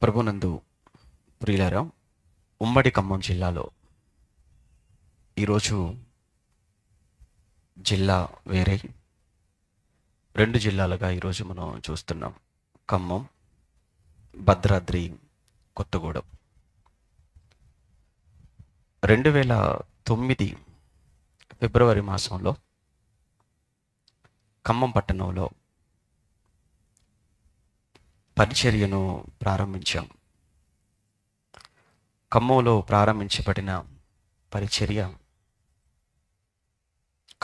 ప్రభునందు ప్రియులారా, ఉమ్మడి ఖమ్మం జిల్లాలో ఈరోజు జిల్లా వేరే 2 జిల్లాలుగా ఈరోజు మనం చూస్తున్నాం. ఖమ్మం, భద్రాద్రి కొత్తగూడెం. 2009 ఫిబ్రవరి మాసంలో ఖమ్మం పట్టణంలో పరిచర్యను ప్రారంభించాం. ఖమ్మంలో ప్రారంభించబడిన పరిచర్య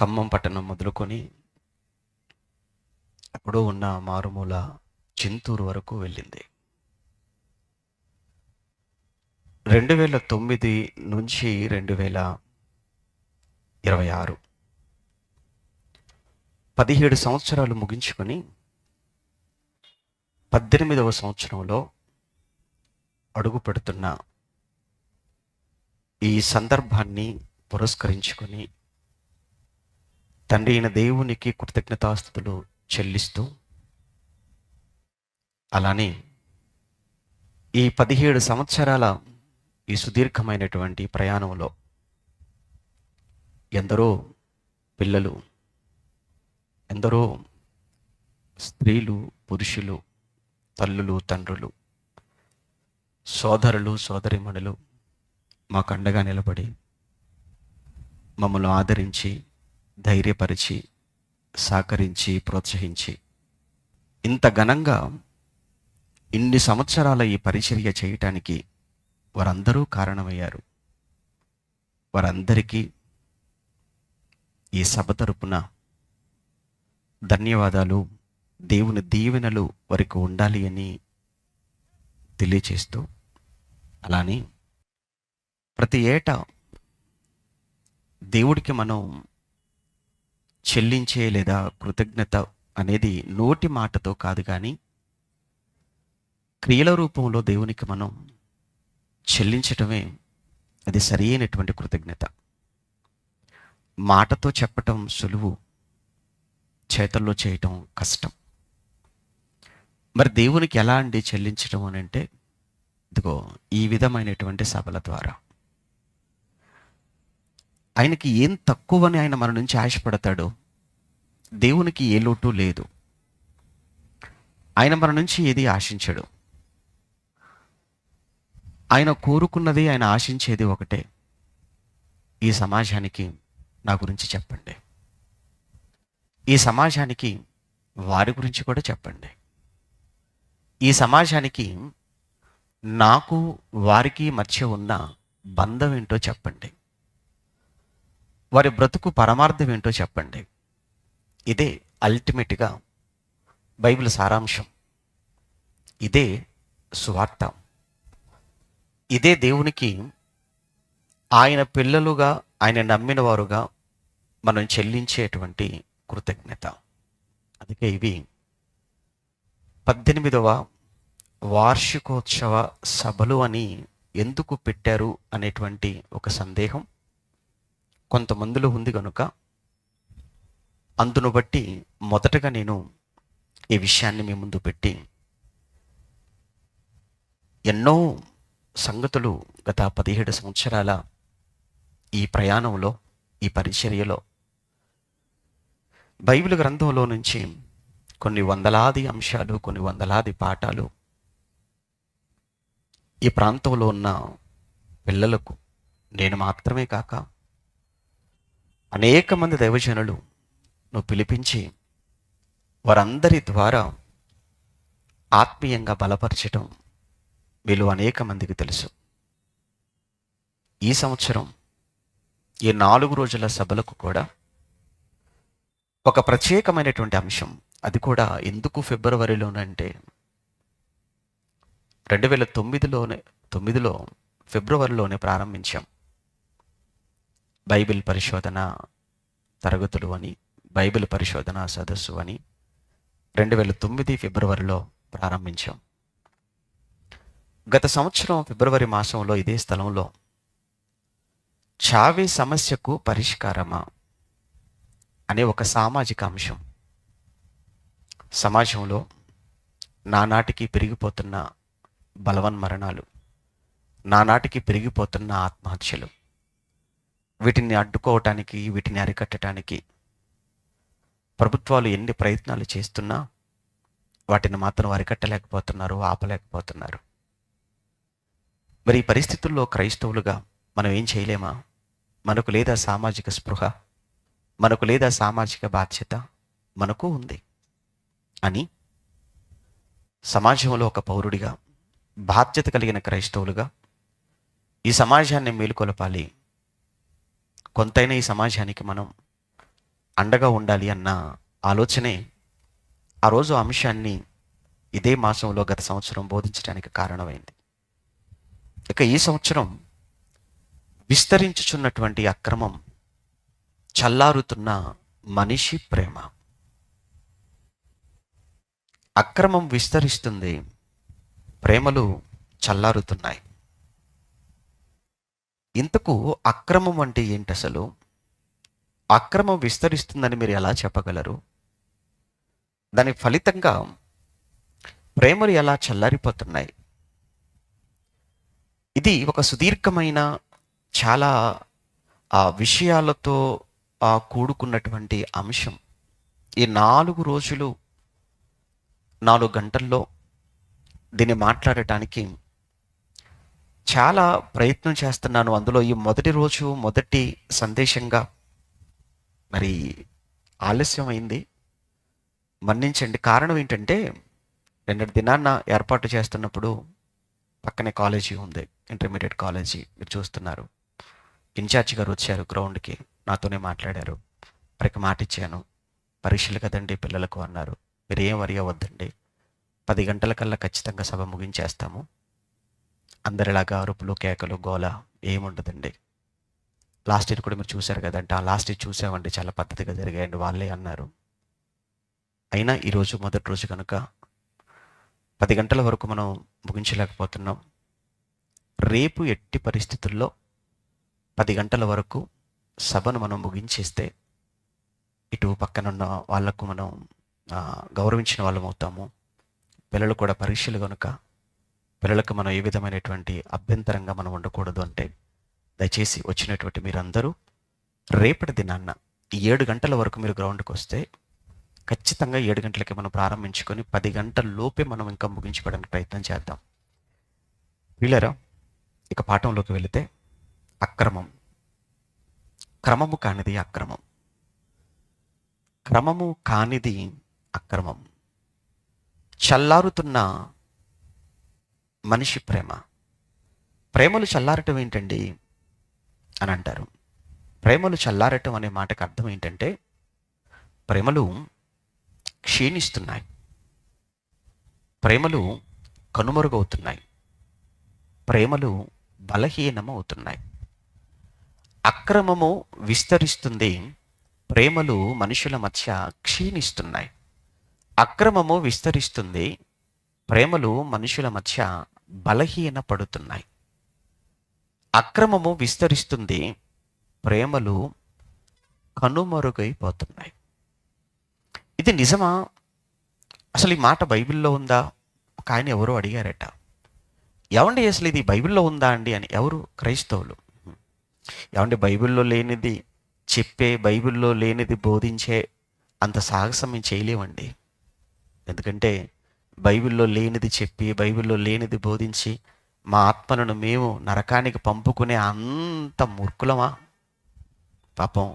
ఖమ్మం పట్టణం మొదలుకొని ఎక్కడో ఉన్న మారుమూల చింతూరు వరకు వెళ్ళింది. 2009 నుంచి 2026 17 సంవత్సరాలు ముగించుకొని 18వ సంవత్సరంలో అడుగు పెడుతున్న ఈ సందర్భాన్ని పురస్కరించుకొని తండ్రి అయిన దేవునికి కృతజ్ఞతాస్తుతులు చెల్లిస్తూ, అలానే ఈ 17 సంవత్సరాల ఈ సుదీర్ఘమైనటువంటి ప్రయాణంలో ఎందరో పిల్లలు, ఎందరో స్త్రీలు, పురుషులు, తల్లులు, తండ్రులు, సోదరులు, సోదరీమణులు మాకు అండగా నిలబడి మమ్మల్ని ఆదరించి, ధైర్యపరిచి, సహకరించి, ప్రోత్సహించి ఇంత ఘనంగా ఇన్ని సంవత్సరాల ఈ పరిచర్య చేయటానికి వారందరూ కారణమయ్యారు. వారందరికీ ఈ సభ తరపున ధన్యవాదాలు, దేవుని దీవెనలు వారికి ఉండాలి అని తెలియచేస్తూ, అలానే ప్రతి ఏటా దేవుడికి మనం చెల్లించే లేదా కృతజ్ఞత అనేది నోటి మాటతో కాదు, కానీ క్రియల రూపంలో దేవునికి మనం చెల్లించటమే అది సరి అయినటువంటి కృతజ్ఞత. మాటతో చెప్పటం సులువు, చేతల్లో చేయటం కష్టం. మరి దేవునికి ఎలా అండి చెల్లించడం అని అంటే, ఇదిగో ఈ విధమైనటువంటి సభల ద్వారా. ఆయనకి ఏం తక్కువని ఆయన మన నుంచి ఆశపడతాడో దేవునికి ఏ లోటు లేదు. ఆయన మన నుంచి ఏది ఆశించడు. ఆయన కోరుకున్నది, ఆయన ఆశించేది ఒకటే, ఈ సమాజానికి నా గురించి చెప్పండి, ఈ సమాజానికి వారి గురించి కూడా చెప్పండి, ఈ సమాజానికి నాకు వారికి మధ్య ఉన్న బంధం ఏంటో చెప్పండి, వారి బ్రతుకు పరమార్థం ఏంటో చెప్పండి. ఇదే అల్టిమేట్గా బైబిల్ సారాంశం. ఇదే సువార్త. ఇదే దేవునికి ఆయన పిల్లలుగా, ఆయన నమ్మిన వారుగా మనం చెల్లించేటువంటి కృతజ్ఞత. అందుకే ఇవి 18వ వార్షికోత్సవ సభలు అని ఎందుకు పెట్టారు అనేటువంటి ఒక సందేహం కొంతమందిలో ఉంది కనుక, అందును బట్టి మొదటగా నేను ఈ విషయాన్ని మీ ముందు పెట్టి, ఎన్నో సంగతులు గత 17 సంవత్సరాల ఈ ప్రయాణంలో, ఈ పరిచర్యలో బైబిల్ గ్రంథంలో నుంచి కొన్ని వందలాది అంశాలు, కొన్ని వందలాది పాఠాలు ఈ ప్రాంతంలో ఉన్న పిల్లలకు, నేను మాత్రమే కాక అనేక మంది దైవజనులు నువ్వు పిలిపించి వారందరి ద్వారా ఆత్మీయంగా బలపరచడం వీళ్ళు అనేక మందికి తెలుసు. ఈ సంవత్సరం ఈ 4 రోజుల సభలకు కూడా ఒక ప్రత్యేకమైనటువంటి అంశం. అది కూడా ఎందుకు ఫిబ్రవరిలోనంటే, 2009లో ఫిబ్రవరిలోనే ప్రారంభించాం. బైబిల్ పరిశోధన తరగతులు అని, బైబిల్ పరిశోధన సదస్సు అని 2009 ఫిబ్రవరిలో ప్రారంభించాం. గత సంవత్సరం ఫిబ్రవరి మాసంలో ఇదే స్థలంలో చావే సమస్యకు పరిష్కారమా అనే ఒక సామాజిక అంశం, సమాజంలో నానాటికి పెరిగిపోతున్న బలవన్మరణాలు, నానాటికి పెరిగిపోతున్న ఆత్మహత్యలు, వీటిని అడ్డుకోవటానికి, వీటిని అరికట్టడానికి ప్రభుత్వాలు ఎన్ని ప్రయత్నాలు చేస్తున్నా వాటిని మాత్రం అరికట్టలేకపోతున్నారు, ఆపలేకపోతున్నారు. మరి ఈ పరిస్థితుల్లో క్రైస్తవులుగా మనం ఏం చేయలేమా? మనకు లేదా సామాజిక స్పృహ, మనకు లేదా సామాజిక బాధ్యత? మనకు ఉంది. అని సమాజంలో ఒక పౌరుడిగా, బాధ్యత కలిగిన క్రైస్తవులుగా ఈ సమాజాన్ని మేలుకొలపాలి, కొంతైనా ఈ సమాజానికి మనం అండగా ఉండాలి అన్న ఆలోచనే ఆ రోజు అంశాన్ని ఇదే మాసంలో గత సంవత్సరం బోధించడానికి కారణమైంది. ఇక ఈ సంవత్సరం విస్తరించుచున్నటువంటి అక్రమం, చల్లారుతున్న మనిషి ప్రేమ. అక్రమం విస్తరిస్తుంది, ప్రేమలు చల్లారుతున్నాయి. ఇంతకు అక్రమం అంటే ఏంటి అసలు? అక్రమం విస్తరిస్తుందని మీరు ఎలా చెప్పగలరు? దాని ఫలితంగా ప్రేమలు ఎలా చల్లారిపోతున్నాయి? ఇది ఒక సుదీర్ఘమైన, చాలా విషయాలతో కూడుకున్నటువంటి అంశం. ఈ 4 రోజులు 4 గంటల్లో దీన్ని మాట్లాడటానికి చాలా ప్రయత్నం చేస్తున్నాను. అందులో ఈ మొదటి రోజు, మొదటి సందేశంగా మరి ఆలస్యమైంది, మన్నించండి. కారణం ఏంటంటే, నిన్నటి దినాన్న ఏర్పాటు చేస్తున్నప్పుడు పక్కనే కాలేజీ ఉంది, ఇంటర్మీడియట్ కాలేజీ, మీరు చూస్తున్నారు. ఇన్ఛార్జి గారు వచ్చారు గ్రౌండ్కి, నాతోనే మాట్లాడారు. మరికి మాట ఇచ్చాను, పరీక్షలు కదండి పిల్లలకు అన్నారు. మీరు ఏం వరి అవ్వద్దండి, 10 గంటల కల్లా ఖచ్చితంగా సభ ముగించేస్తాము, అందరిలాగా అరుపులు, కేకలు, గోల ఏముండదండి. లాస్ట్ ఇయర్ కూడా మీరు చూశారు కదంటే, ఆ లాస్ట్ ఇయర్ చూసామండి, చాలా పద్ధతిగా జరిగాయండి వాళ్ళే అన్నారు. అయినా ఈరోజు మొదటి రోజు కనుక 10 గంటల వరకు మనం ముగించలేకపోతున్నాం. రేపు ఎట్టి పరిస్థితుల్లో 10 గంటల వరకు సభను మనం ముగించేస్తే ఇటు పక్కనున్న వాళ్లకు మనం గౌరవించిన వాళ్ళం అవుతాము. పిల్లలు కూడా పరీక్షలు కనుక పిల్లలకు మనం ఏ విధమైనటువంటి అభ్యంతరంగా మనం ఉండకూడదు. అంటే దయచేసి వచ్చినటువంటి మీరందరూ రేపటి దినాన్న 7 గంటల వరకు మీరు గ్రౌండ్కి వస్తే ఖచ్చితంగా 7 గంటలకి మనం ప్రారంభించుకొని 10 గంటల లోపే మనం ఇంకా ముగించుకోవడానికి ప్రయత్నం చేద్దాం. వీళ్ళరా, ఇక పాఠంలోకి వెళితే, అక్రమం, క్రమము కానిది అక్రమం, క్రమము కానిది అక్రమం, చల్లారుతున్న మనిషి ప్రేమ. ప్రేమలు చల్లారటం ఏంటండి అని అంటారు. ప్రేమలు చల్లారటం అనే మాటకు అర్థం ఏంటంటే, ప్రేమలు క్షీణిస్తున్నాయి, ప్రేమలు కనుమరుగవుతున్నాయి, ప్రేమలు బలహీనమవుతున్నాయి. అక్రమము విస్తరిస్తుంది, ప్రేమలు మనుషుల మధ్య క్షీణిస్తున్నాయి. అక్రమము విస్తరిస్తుంది, ప్రేమలు మనుషుల మధ్య బలహీనపడుతున్నాయి. అక్రమము విస్తరిస్తుంది, ప్రేమలు కనుమరుగైపోతున్నాయి. ఇది నిజమా? అసలు ఈ మాట బైబిల్లో ఉందా? ఒక ఆయన ఎవరో అడిగారట, ఏమండి అసలు ఇది బైబిల్లో ఉందా అండి అని. ఎవరు? క్రైస్తవులు. ఏమండి బైబిల్లో లేనిది చెప్పే, బైబిల్లో లేనిది బోధించే అంత సాహసం మేము చేయలేమండి. ఎందుకంటే బైబిల్లో లేనిది చెప్పి, బైబిల్లో లేనిది బోధించి మా ఆత్మలను మేము నరకానికి పంపుకునే అంత మూర్ఖులమా? పాపం.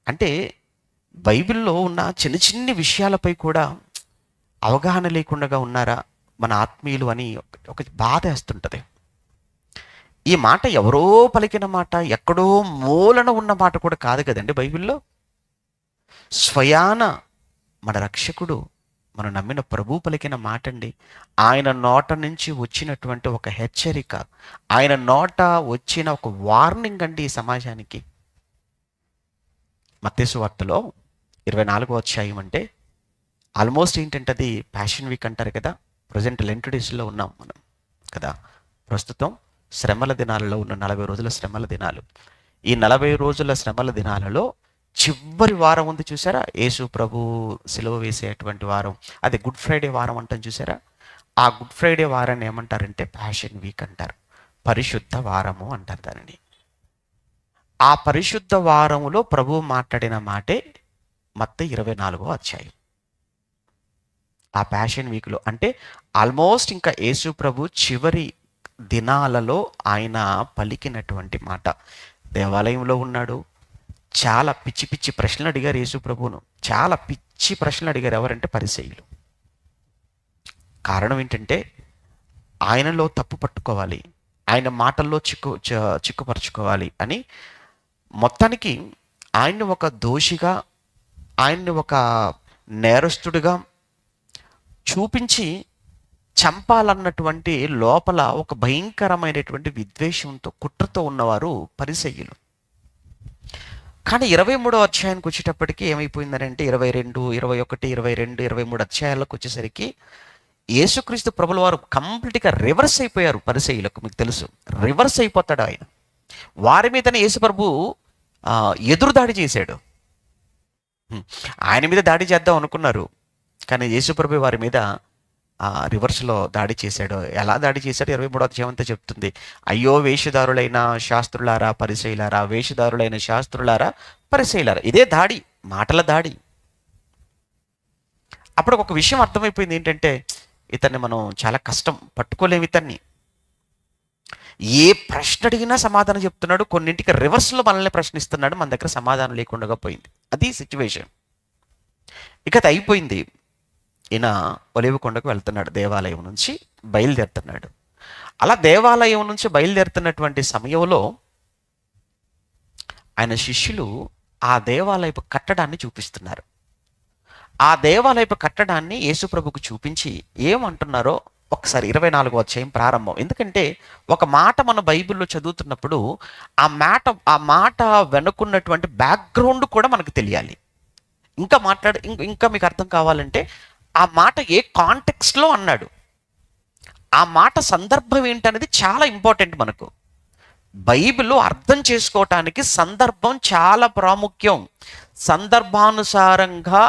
అంటే బైబిల్లో ఉన్న చిన్న చిన్ని విషయాలపై కూడా అవగాహన లేకుండా ఉన్నారా మన ఆత్మీయులు అని ఒక బాధ వేస్తుంటుంది. ఈ మాట ఎవరో పలికిన మాట, ఎక్కడో మూలన ఉన్న మాట కూడా కాదు కదండి బైబిల్లో. స్వయాన మన రక్షకుడు, మనం నమ్మిన ప్రభు పలికిన మాట అండి. ఆయన నోట నుంచి వచ్చినటువంటి ఒక హెచ్చరిక, ఆయన నోట వచ్చిన ఒక వార్నింగ్ అండి ఈ సమాజానికి. మత్తయి సువార్తలో 24వ అధ్యాయం అంటే ఆల్మోస్ట్ ఏంటంటే అది ప్యాషన్ వీక్ అంటారు కదా. ప్రజెంట్ లెంట్ డేస్లో ఉన్నాం మనం కదా. ప్రస్తుతం శ్రమల దినాలలో ఉన్న 40 రోజుల శ్రమల దినాలు. ఈ 40 రోజుల శ్రమల దినాలలో చివరి వారం ఉంది చూసారా, యేసు ప్రభు సిలువ వేసేటువంటి వారం, అది గుడ్ ఫ్రైడే వారం అంటాం చూసారా. ఆ గుడ్ ఫ్రైడే వారాన్ని ఏమంటారంటే ప్యాషన్ వీక్ అంటారు, పరిశుద్ధ వారము అంటారు దానిని. ఆ పరిశుద్ధ వారములో ప్రభువు మాట్లాడిన మాటే మత్తయి 24వ అధ్యాయం. ఆ ప్యాషన్ వీక్లో అంటే ఆల్మోస్ట్ ఇంకా యేసు ప్రభు చివరి దినాలలో ఆయన పలికినటువంటి మాట. దేవాలయంలో ఉన్నాడు. చాలా పిచ్చి పిచ్చి ప్రశ్నలు అడిగారు యేసు ప్రభువును. చాలా పిచ్చి ప్రశ్నలు అడిగారు. ఎవరంటే పరిసయ్యులు. కారణం ఏంటంటే ఆయనలో తప్పు పట్టుకోవాలి, ఆయన మాటల్లో చిక్కుపరుచుకోవాలి అని మొత్తానికి ఆయన్ని ఒక దోషిగా, ఆయన్ని ఒక నేరస్తుడిగా చూపించి చంపాలన్నటువంటి లోపల ఒక భయంకరమైనటువంటి విద్వేషంతో, కుట్రతో ఉన్నవారు పరిసయ్యులు. కానీ 23వ అధ్యాయానికి వచ్చేటప్పటికి ఏమైపోయిందనంటే 22, 21, 22, 23 అధ్యాయాలకు వచ్చేసరికి యేసుక్రీస్తు ప్రభుల వారు కంప్లీట్గా రివర్స్ అయిపోయారు. పరిసయ్యులకు మీకు తెలుసు, రివర్స్ అయిపోతాడు ఆయన. వారి మీదనే యేసు ప్రభు ఎదురు దాడి చేశాడు. ఆయన మీద దాడి చేద్దాం అనుకున్నారు, కానీ యేసు ప్రభు వారి మీద రివర్స్లో దాడి చేశాడు. ఎలా దాడి చేశాడు 23వ అధ్యాయం అంతా చెప్తుంది. అయ్యో వేషధారులైన శాస్త్రులారా పరిసయ్యులారా, వేషధారులైన శాస్త్రులారా పరిసయ్యులారా. ఇదే దాడి, మాటల దాడి. అప్పుడు ఒక విషయం అర్థమైపోయింది ఏంటంటే ఇతన్ని మనం చాలా కష్టం, పట్టుకోలేము ఇతన్ని. ఏ ప్రశ్న అడిగినా సమాధానం చెప్తున్నాడు, కొన్నింటికి రివర్స్లో మనల్ని ప్రశ్నిస్తున్నాడు, మన దగ్గర సమాధానం లేకుండా పోయింది. అది సిచ్యువేషన్. ఇక అది అయిపోయింది. ఈయన ఒలీవ కొండకు వెళ్తున్నాడు, దేవాలయం నుంచి బయలుదేరుతున్నాడు. అలా దేవాలయం నుంచి బయలుదేరుతున్నటువంటి సమయంలో ఆయన శిష్యులు ఆ దేవాలయపు కట్టడాన్ని చూపిస్తున్నారు. ఆ దేవాలయపు కట్టడాన్ని యేసుప్రభుకు చూపించి ఏమంటున్నారో ఒకసారి 24వ అధ్యాయం ప్రారంభం. ఎందుకంటే ఒక మాట మన బైబిల్లో చదువుతున్నప్పుడు ఆ మాట వెనుకున్నటువంటి బ్యాక్గ్రౌండ్ కూడా మనకు తెలియాలి. ఇంకా మీకు అర్థం కావాలంటే ఆ మాట ఏ కాంటెక్స్ట్లో అన్నాడు, ఆ మాట సందర్భం ఏంటనేది చాలా ఇంపార్టెంట్. మనకు బైబిల్ అర్థం చేసుకోవటానికి సందర్భం చాలా ప్రాముఖ్యం. సందర్భానుసారంగా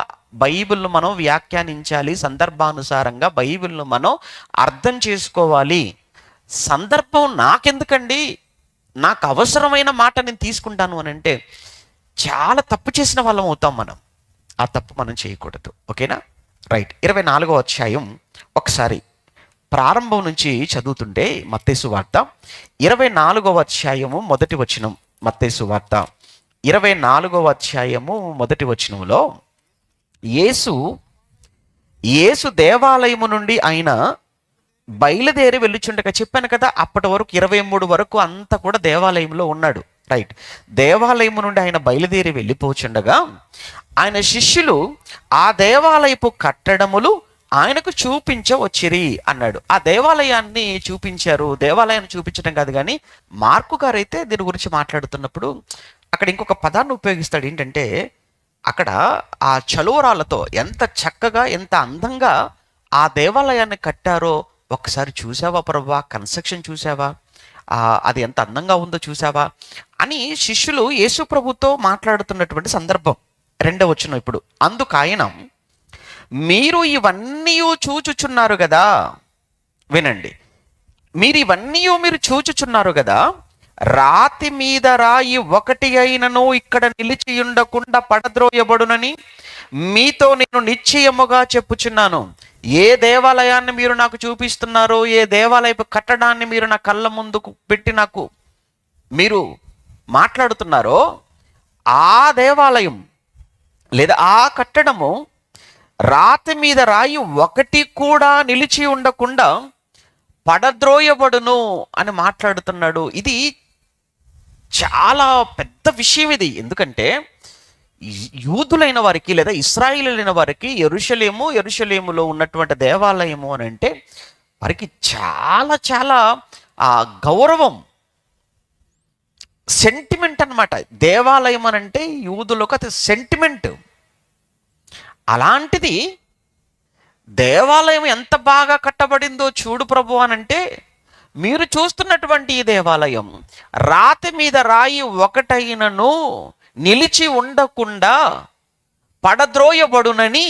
బైబిల్ను మనం వ్యాఖ్యానించాలి, సందర్భానుసారంగా బైబిల్ను మనం అర్థం చేసుకోవాలి. సందర్భం నాకెందుకండి, నాకు అవసరమైన మాట నేను తీసుకుంటాను అని అంటే చాలా తప్పు చేసిన వాళ్ళం అవుతాం మనం. ఆ తప్పు మనం చేయకూడదు. ఓకేనా? రైట్. 24వ అధ్యాయం ఒకసారి ప్రారంభం నుంచి చదువుతుంటే మత్తయి సువార్త 24వ అధ్యాయము మొదటి వచనం. మత్తయి సువార్త 24వ అధ్యాయము మొదటి వచనంలో యేసు దేవాలయము నుండి ఆయన బయలుదేరి వెళ్ళుచుండగా, చెప్పాను కదా అప్పటి వరకు 23 వరకు అంతా కూడా దేవాలయంలో ఉన్నాడు. రైట్. దేవాలయము నుండి ఆయన బయలుదేరి వెళ్ళిపోచుండగా ఆయన శిష్యులు ఆ దేవాలయపు కట్టడములు ఆయనకు చూపించవచ్చిరి అన్నాడు. ఆ దేవాలయాన్ని చూపించారు. దేవాలయాన్ని చూపించడం కాదు కానీ మార్కు గారు అయితే దీని గురించి మాట్లాడుతున్నప్పుడు అక్కడ ఇంకొక పదాన్ని ఉపయోగిస్తాడు. ఏంటంటే అక్కడ ఆ చలువరాలతో ఎంత చక్కగా, ఎంత అందంగా ఆ దేవాలయాన్ని కట్టారో ఒకసారి చూసావా ప్రభువా, కన్స్ట్రక్షన్ చూసావా, అది ఎంత అందంగా ఉందో చూసావా అని శిష్యులు యేసు ప్రభుతో మాట్లాడుతున్నటువంటి సందర్భం. 2వ వచనం ఇప్పుడు. అందుకు ఆయన, మీరు ఇవన్నీ చూచుచున్నారు కదా, వినండి, మీరు చూచుచున్నారు కదా, రాతి మీద రాయి ఒకటి అయినను ఇక్కడ నిలిచి ఉండకుండా పడద్రోయబడునని మీతో నేను నిశ్చయముగా చెప్పుచున్నాను. ఏ దేవాలయాన్ని మీరు నాకు చూపిస్తున్నారో, ఏ దేవాలయపు కట్టడాన్ని మీరు నా కళ్ళ ముందుకు పెట్టి నాకు మీరు మాట్లాడుతున్నారో, ఆ దేవాలయం లేదా ఆ కట్టడము రాతి మీద రాయి ఒకటి కూడా నిలిచి ఉండకుండా పడద్రోయబడును అని మాట్లాడుతున్నాడు. ఇది చాలా పెద్ద విషయం ఇది. ఎందుకంటే యూదులైన వారికి లేదా ఇశ్రాయేలీయులైన వారికి యెరూషలేములో ఉన్నటువంటి దేవాలయము అని అంటే వారికి చాలా చాలా గౌరవం, సెంటిమెంట్ అన్నమాట. దేవాలయం అని అంటే యూదులకు అది సెంటిమెంట్. అలాంటిది దేవాలయం ఎంత బాగా కట్టబడిందో చూడు ప్రభు అని అంటే, మీరు చూస్తున్నటువంటి ఈ దేవాలయం రాతి మీద రాయి ఒకటైనను నిలిచి ఉండకుండా పడద్రోయబడునని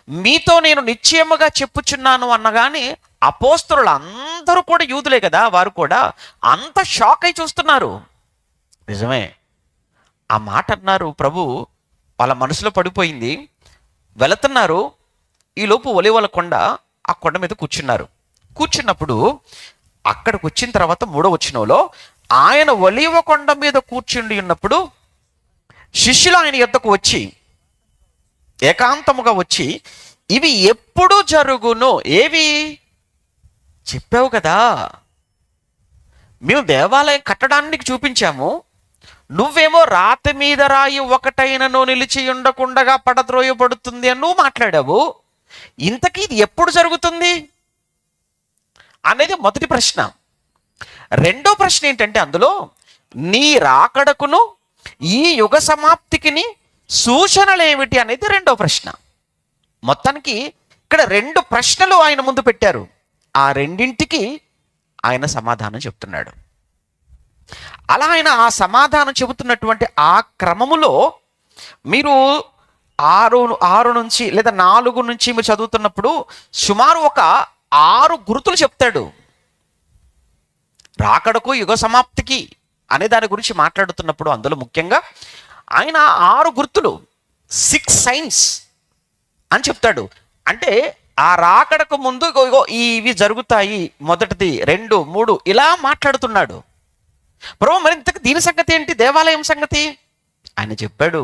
మీతో నేను నిశ్చయముగా చెప్పుచున్నాను అన్నగానే అపోస్తలులు అందరూ కూడా యూదులే కదా, వారు కూడా అంత షాక్ అయి చూస్తున్నారు. నిజమే, ఆ మాట అన్నారు ప్రభు, వాళ్ళ మనసులో పడిపోయింది. వెళుతున్నారు, ఈలోపు ఒలీవల కొండ, ఆ కొండ మీద కూర్చున్నారు. కూర్చున్నప్పుడు అక్కడికి వచ్చిన తర్వాత 3వ వచనంలో, ఆయన ఒలీవ కొండ మీద కూర్చుండి ఉన్నప్పుడు శిష్యులు ఆయన యొద్దకు వచ్చి, ఏకాంతముగా వచ్చి, ఇవి ఎప్పుడు జరుగును? ఏవి చెప్పావు కదా, మేము దేవాలయం కట్టడానికి చూపించాము, నువ్వేమో రాతి మీద రాయి ఒకటైనను నిలిచి ఉండకుండగా పడద్రోయబడుతుంది అని నువ్వు మాట్లాడావు. ఇంతకీ ఇది ఎప్పుడు జరుగుతుంది అనేది మొదటి ప్రశ్న. రెండో ప్రశ్న ఏంటంటే, అందులో నీ రాకడకును ఈ యుగ సమాప్తికిని సూచనలు ఏమిటి అనేది రెండో ప్రశ్న. మొత్తానికి ఇక్కడ 2 ప్రశ్నలు ఆయన ముందు పెట్టారు. ఆ రెండింటికి ఆయన సమాధానం చెప్తున్నాడు. అలా ఆయన ఆ సమాధానం చెబుతున్నటువంటి ఆ క్రమములో మీరు 6 నుంచి లేదా 4 నుంచి మీరు చదువుతున్నప్పుడు సుమారు ఒక 6 గుర్తులు చెప్తాడు. రాకడకు యుగ సమాప్తికి అనే దాని గురించి మాట్లాడుతున్నప్పుడు అందులో ముఖ్యంగా ఆయన 6 గుర్తులు, 6 సైన్స్ అని చెప్తాడు. అంటే ఆ రాకడకు ముందు ఇగో ఇవి జరుగుతాయి, మొదటిది 2, 3 ఇలా మాట్లాడుతున్నాడు. ప్రభు మరి ఇంతకు దీని సంగతి ఏంటి, దేవాలయం సంగతి? ఆయన చెప్పాడు,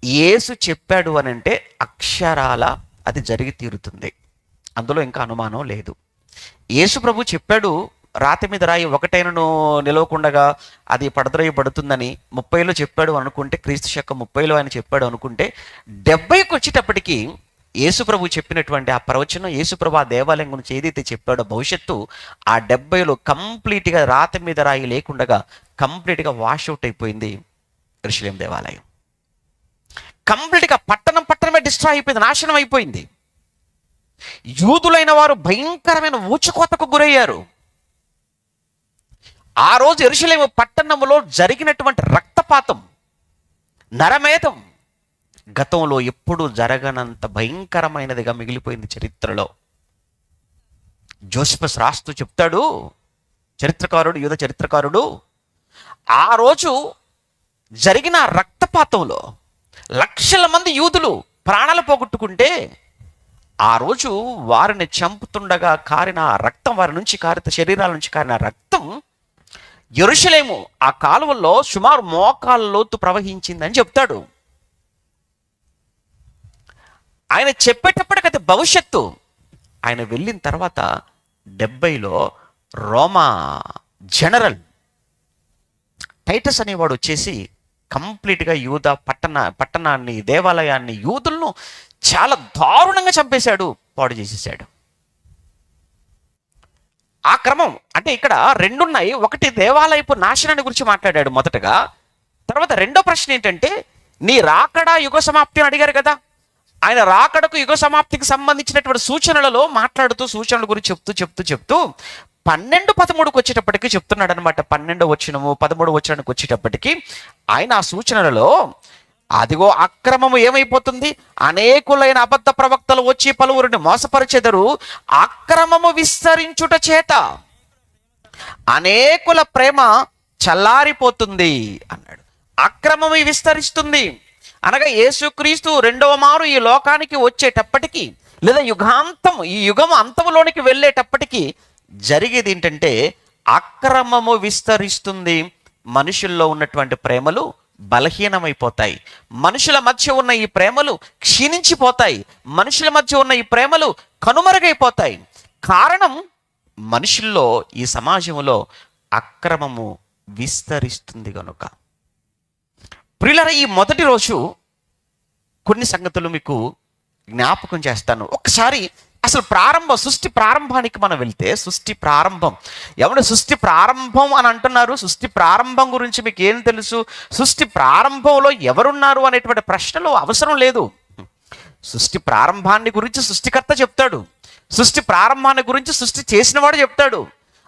యేసు చెప్పాడు అని అంటే అక్షరాల అది జరిగి తీరుతుంది, అందులో ఇంకా అనుమానం లేదు. యేసు ప్రభు చెప్పాడు, రాతి మీద రాయి ఒకటైనను నిలవకుండగా అది పడద్రోయబడుతుందని 30లో చెప్పాడు అనుకుంటే, క్రీస్తు శకం 30లో ఆయన చెప్పాడు అనుకుంటే, 70కి వచ్చేటప్పటికి యేసుప్రభు చెప్పినటువంటి ఆ ప్రవచనం, యేసుప్రభు ఆ దేవాలయం గురించి ఏదైతే చెప్పాడో భవిష్యత్తు, ఆ 70లో కంప్లీట్గా రాతి మీద రాయి లేకుండగా కంప్లీట్గా వాష్అవుట్ అయిపోయింది యెరూషలేం దేవాలయం. కంప్లీట్గా పట్టణమే డిస్ట్రాయ్ అయిపోయింది, నాశనం అయిపోయింది. యూదులైన వారు భయంకరమైన ఊచకోతకు గురయ్యారు. ఆ రోజు యెరూషలేము పట్టణంలో జరిగినటువంటి రక్తపాతం, నరమేధం గతంలో ఎప్పుడు జరగనంత భయంకరమైనదిగా మిగిలిపోయింది చరిత్రలో. జోసిఫస్ రాస్తూ చెప్తాడు, చరిత్రకారుడు, యూద చరిత్రకారుడు, ఆ రోజు జరిగిన రక్తపాతంలో లక్షల మంది యూదులు ప్రాణాలు పోగొట్టుకుంటే, ఆ రోజు వారిని చంపుతుండగా కారిన రక్తం, వారి నుంచి కారిన శరీరాల నుంచి కారిన రక్తం యెరూషలేము ఆ కాలువల్లో సుమారు మోకాళ్ళ లోతు ప్రవహించిందని చెప్తాడు. ఆయన చెప్పేటప్పటికి అది భవిష్యత్తు. ఆయన వెళ్ళిన తర్వాత 70లో రోమా జనరల్ టైటస్ అనేవాడు వచ్చేసి కంప్లీట్గా యూదా పట్టణాన్ని, దేవాలయాన్ని, యూదులను చాలా దారుణంగా చంపేశాడు, పాడు చేసేసాడు. ఆ క్రమం అంటే ఇక్కడ 2 ఉన్నాయి. ఒకటి దేవాలయపు నాశనాన్ని గురించి మాట్లాడాడు మొదటగా. తర్వాత రెండో ప్రశ్న ఏంటంటే, నీ రాకడా యుగ సమాప్తి అని అడిగారు కదా, ఆయన రాకడకు యుగ సమాప్తికి సంబంధించినటువంటి సూచనలలో మాట్లాడుతూ, సూచనల గురించి చెప్తూ 12-13కు వచ్చేటప్పటికి చెప్తున్నాడు అనమాట. 12వ వచనము 13వ వచనానికి వచ్చేటప్పటికి ఆయన ఆ సూచనలలో, అదిగో అక్రమము ఏమైపోతుంది, అనేకులైన అబద్ధ ప్రవక్తలు వచ్చి పలువురిని మోసపరిచెదరు, అక్రమము విస్తరించుట చేత అనేకుల ప్రేమ చల్లారిపోతుంది అన్నాడు. అక్రమము విస్తరిస్తుంది అనగా యేసుక్రీస్తు 2వ మారు ఈ లోకానికి వచ్చేటప్పటికి, లేదా ఈ యుగం అంతములోనికి వెళ్ళేటప్పటికి జరిగేది ఏంటంటే, అక్రమము విస్తరిస్తుంది, మనుషుల్లో ఉన్నటువంటి ప్రేమలు బలహీనమైపోతాయి, మనుషుల మధ్య ఉన్న ఈ ప్రేమలు క్షీణించిపోతాయి, మనుషుల మధ్య ఉన్న ఈ ప్రేమలు కనుమరుగైపోతాయి. కారణం, మనుషుల్లో, ఈ సమాజంలో అక్రమము విస్తరిస్తుంది కనుక. ప్రియులారా, ఈ మొదటి రోజు కొన్ని సంగతులు మీకు జ్ఞాపకం చేస్తాను. ఒకసారి అసలు సృష్టి ప్రారంభానికి మనం వెళ్తే, సృష్టి ప్రారంభం, ఎవరు సృష్టి ప్రారంభం అని అంటున్నారు? సృష్టి ప్రారంభం గురించి మీకు ఏం తెలుసు? సృష్టి ప్రారంభంలో ఎవరున్నారు అనేటువంటి ప్రశ్నలు అవసరం లేదు. సృష్టి ప్రారంభాన్ని గురించి సృష్టికర్త చెప్తాడు, సృష్టి ప్రారంభాన్ని గురించి సృష్టి చేసినవాడు చెప్తాడు.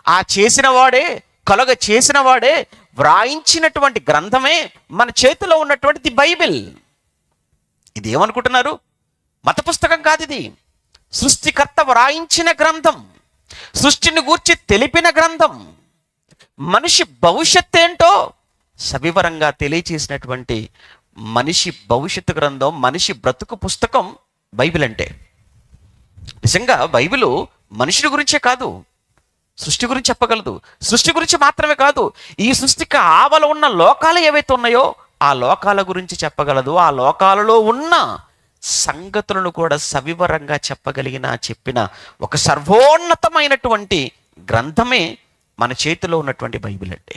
ఆ చేసినవాడే, కలుగ చేసినవాడే వ్రాయించినటువంటి గ్రంథమే మన చేతిలో ఉన్నటువంటి ది బైబిల్. ఇది ఏమనుకుంటున్నారు? మత పుస్తకం కాదు ఇది, సృష్టికర్త వ్రాయించిన గ్రంథం. సృష్టిని గూర్చి తెలిపిన గ్రంథం, మనిషి భవిష్యత్ ఏంటో సవివరంగా తెలియచేసినటువంటి మనిషి భవిష్యత్తు గ్రంథం, మనిషి బ్రతుకు పుస్తకం బైబిల్ అంటే. నిజంగా బైబిలు మనుషుడి గురించే కాదు, సృష్టి గురించి చెప్పగలదు. సృష్టి గురించి మాత్రమే కాదు, ఈ సృష్టికి ఆవల ఉన్న లోకాలు ఏవైతే ఉన్నాయో ఆ లోకాల గురించి చెప్పగలదు. ఆ లోకాలలో ఉన్న సంగతులను కూడా సవివరంగా చెప్పిన ఒక సర్వోన్నతమైనటువంటి గ్రంథమే మన చేతిలో ఉన్నటువంటి బైబిల్ అంటే.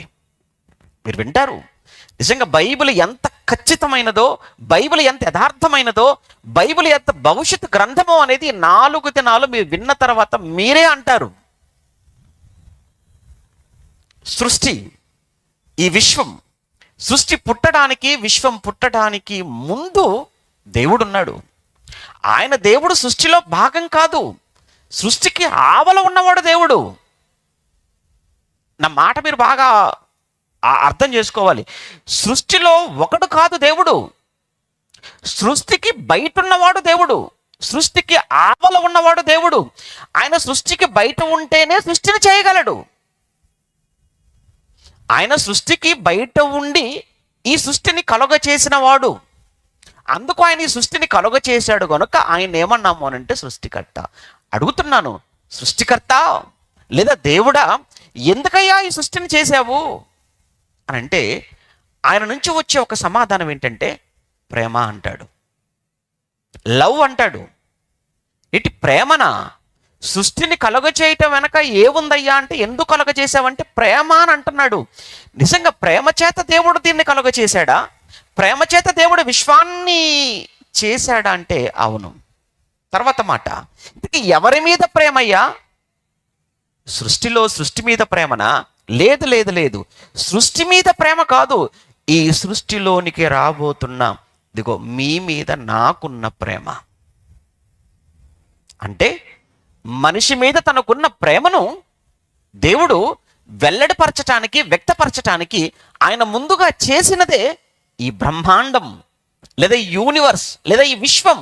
మీరు వింటారు, నిజంగా బైబిల్ ఎంత ఖచ్చితమైనదో, బైబిల్ ఎంత యథార్థమైనదో, బైబిల్ ఎంత భవిష్యత్తు గ్రంథమో అనేది 4 దినాలు మీరు విన్న తర్వాత మీరే అంటారు. సృష్టి, ఈ విశ్వం, సృష్టి పుట్టడానికి, విశ్వం పుట్టడానికి ముందు దేవుడున్నాడు. ఆయన దేవుడు సృష్టిలో భాగం కాదు, సృష్టికి ఆవల ఉన్నవాడు దేవుడు. నా మాట మీరు బాగా అర్థం చేసుకోవాలి. సృష్టిలో ఒకడు కాదు దేవుడు, సృష్టికి బయట ఉన్నవాడు దేవుడు, సృష్టికి ఆవల ఉన్నవాడు దేవుడు. ఆయన సృష్టికి బయట ఉంటేనే సృష్టిని చేయగలడు. ఆయన సృష్టికి బయట ఉండి ఈ సృష్టిని కలుగ చేసిన వాడు. అందుకు ఆయన ఈ సృష్టిని కలుగ చేశాడు కనుక ఆయన ఏమన్నాము అనంటే సృష్టికర్త. అడుగుతున్నాను, సృష్టికర్త లేదా దేవుడా, ఎందుకయ్యా ఈ సృష్టిని చేశావు అని అంటే ఆయన నుంచి వచ్చే ఒక సమాధానం ఏంటంటే ప్రేమ అంటాడు, లవ్ అంటాడు. ఇటు ప్రేమనా? సృష్టిని కలుగ చేయటం వెనక ఏముందయ్యా అంటే ఎందుకు కలుగ చేశావంటే ప్రేమ అని అంటున్నాడు. నిజంగా ప్రేమ చేత దేవుడు దీన్ని కలుగ చేశాడా? ప్రేమ చేత దేవుడు విశ్వాన్ని చేశాడా అంటే అవును. తర్వాత మాట, ఇంతకీ ఎవరి మీద ప్రేమయ్యా? సృష్టి మీద ప్రేమనా? లేదు లేదు లేదు, సృష్టి మీద ప్రేమ కాదు, ఈ సృష్టిలోనికి రాబోతున్న ఇదిగో మీ మీద నాకున్న ప్రేమ. అంటే మనిషి మీద తనకున్న ప్రేమను దేవుడు వెల్లడిపరచటానికి, వ్యక్తపరచటానికి ఆయన ముందుగా చేసినదే ఈ బ్రహ్మాండం లేదా ఈ యూనివర్స్ లేదా ఈ విశ్వం.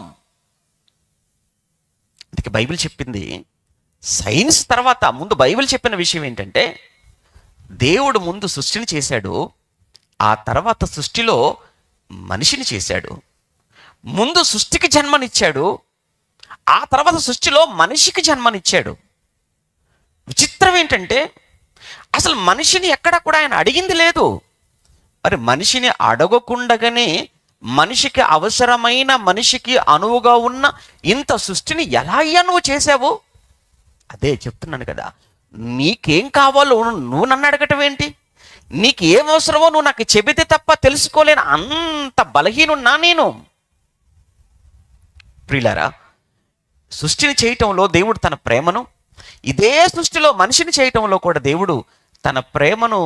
అందుకే బైబిల్ చెప్పింది, సైన్స్ తర్వాత ముందు బైబిల్ చెప్పిన విషయం ఏంటంటే దేవుడు ముందు సృష్టిని చేశాడు, ఆ తర్వాత సృష్టిలో మనిషిని చేశాడు. ముందు సృష్టికి జన్మనిచ్చాడు, ఆ తర్వాత సృష్టిలో మనిషికి జన్మనిచ్చాడు. విచిత్రం ఏంటంటే అసలు మనిషిని ఎక్కడ కూడా ఆయన అడిగింది లేదు. మరి మనిషిని అడగకుండగానే మనిషికి అవసరమైన, మనిషికి అనువుగా ఉన్న ఇంత సృష్టిని ఎలా అయ్యా నువ్వు చేసావు? అదే చెప్తున్నాను కదా, నీకేం కావాలో నువ్వు నన్ను అడగటం ఏంటి? నీకు ఏం అవసరమో నువ్వు నాకు చెబితే తప్ప తెలుసుకోలేను అంత బలహీనున్నా నేను. ప్రియులారా, సృష్టిని చేయటంలో దేవుడు తన ప్రేమను, ఇదే సృష్టిలో మనిషిని చేయటంలో కూడా దేవుడు తన ప్రేమను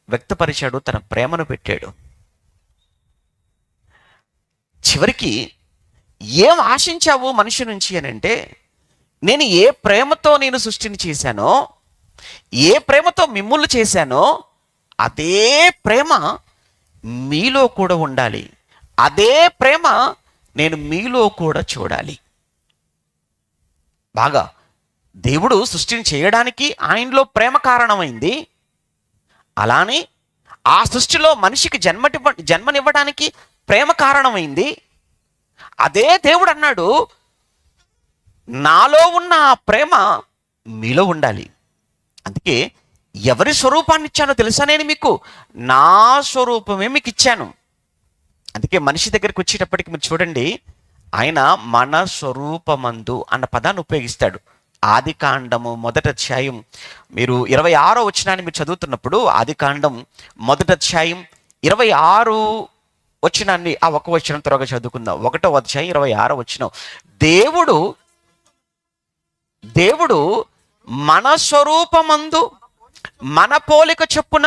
వ్యక్తపరిచాడు, తన ప్రేమను పెట్టాడు. చివరికి ఏం ఆశించావు మనిషి నుంచి అని అంటే, నేను ఏ ప్రేమతో నేను సృష్టిని చేశానో, ఏ ప్రేమతో మిమ్ముల్ని చేశానో అదే ప్రేమ మీలో కూడా ఉండాలి, అదే ప్రేమ నేను మీలో కూడా చూడాలి. బాగా దేవుడు సృష్టిని చేయడానికి ఆయనలో ప్రేమ కారణమైంది. అలానే ఆ సృష్టిలో మనిషికి జన్మనివ్వడానికి ప్రేమ కారణమైంది. అదే దేవుడు అన్నాడు, నాలో ఉన్న ఆ ప్రేమ మీలో ఉండాలి. అందుకే ఎవరి స్వరూపాన్ని ఇచ్చానో తెలుసా? నేను మీకు నా స్వరూపమే మీకు ఇచ్చాను. అందుకే మనిషి దగ్గరికి వచ్చేటప్పటికి మీరు చూడండి, ఆయన మన స్వరూపమందు అన్న పదాన్ని ఉపయోగిస్తాడు. ఆదికాండము 1వ అధ్యాయం మీరు 26వ వచనాన్ని మీరు చదువుతున్నప్పుడు, ఆదికాండం 1వ అధ్యాయం 26 వచనాన్ని ఆ ఒక వచనం త్వరగా చదువుకుందాం. 1వ అధ్యాయం 26వ వచనం, దేవుడు మన స్వరూపమందు మన పోలిక చొప్పున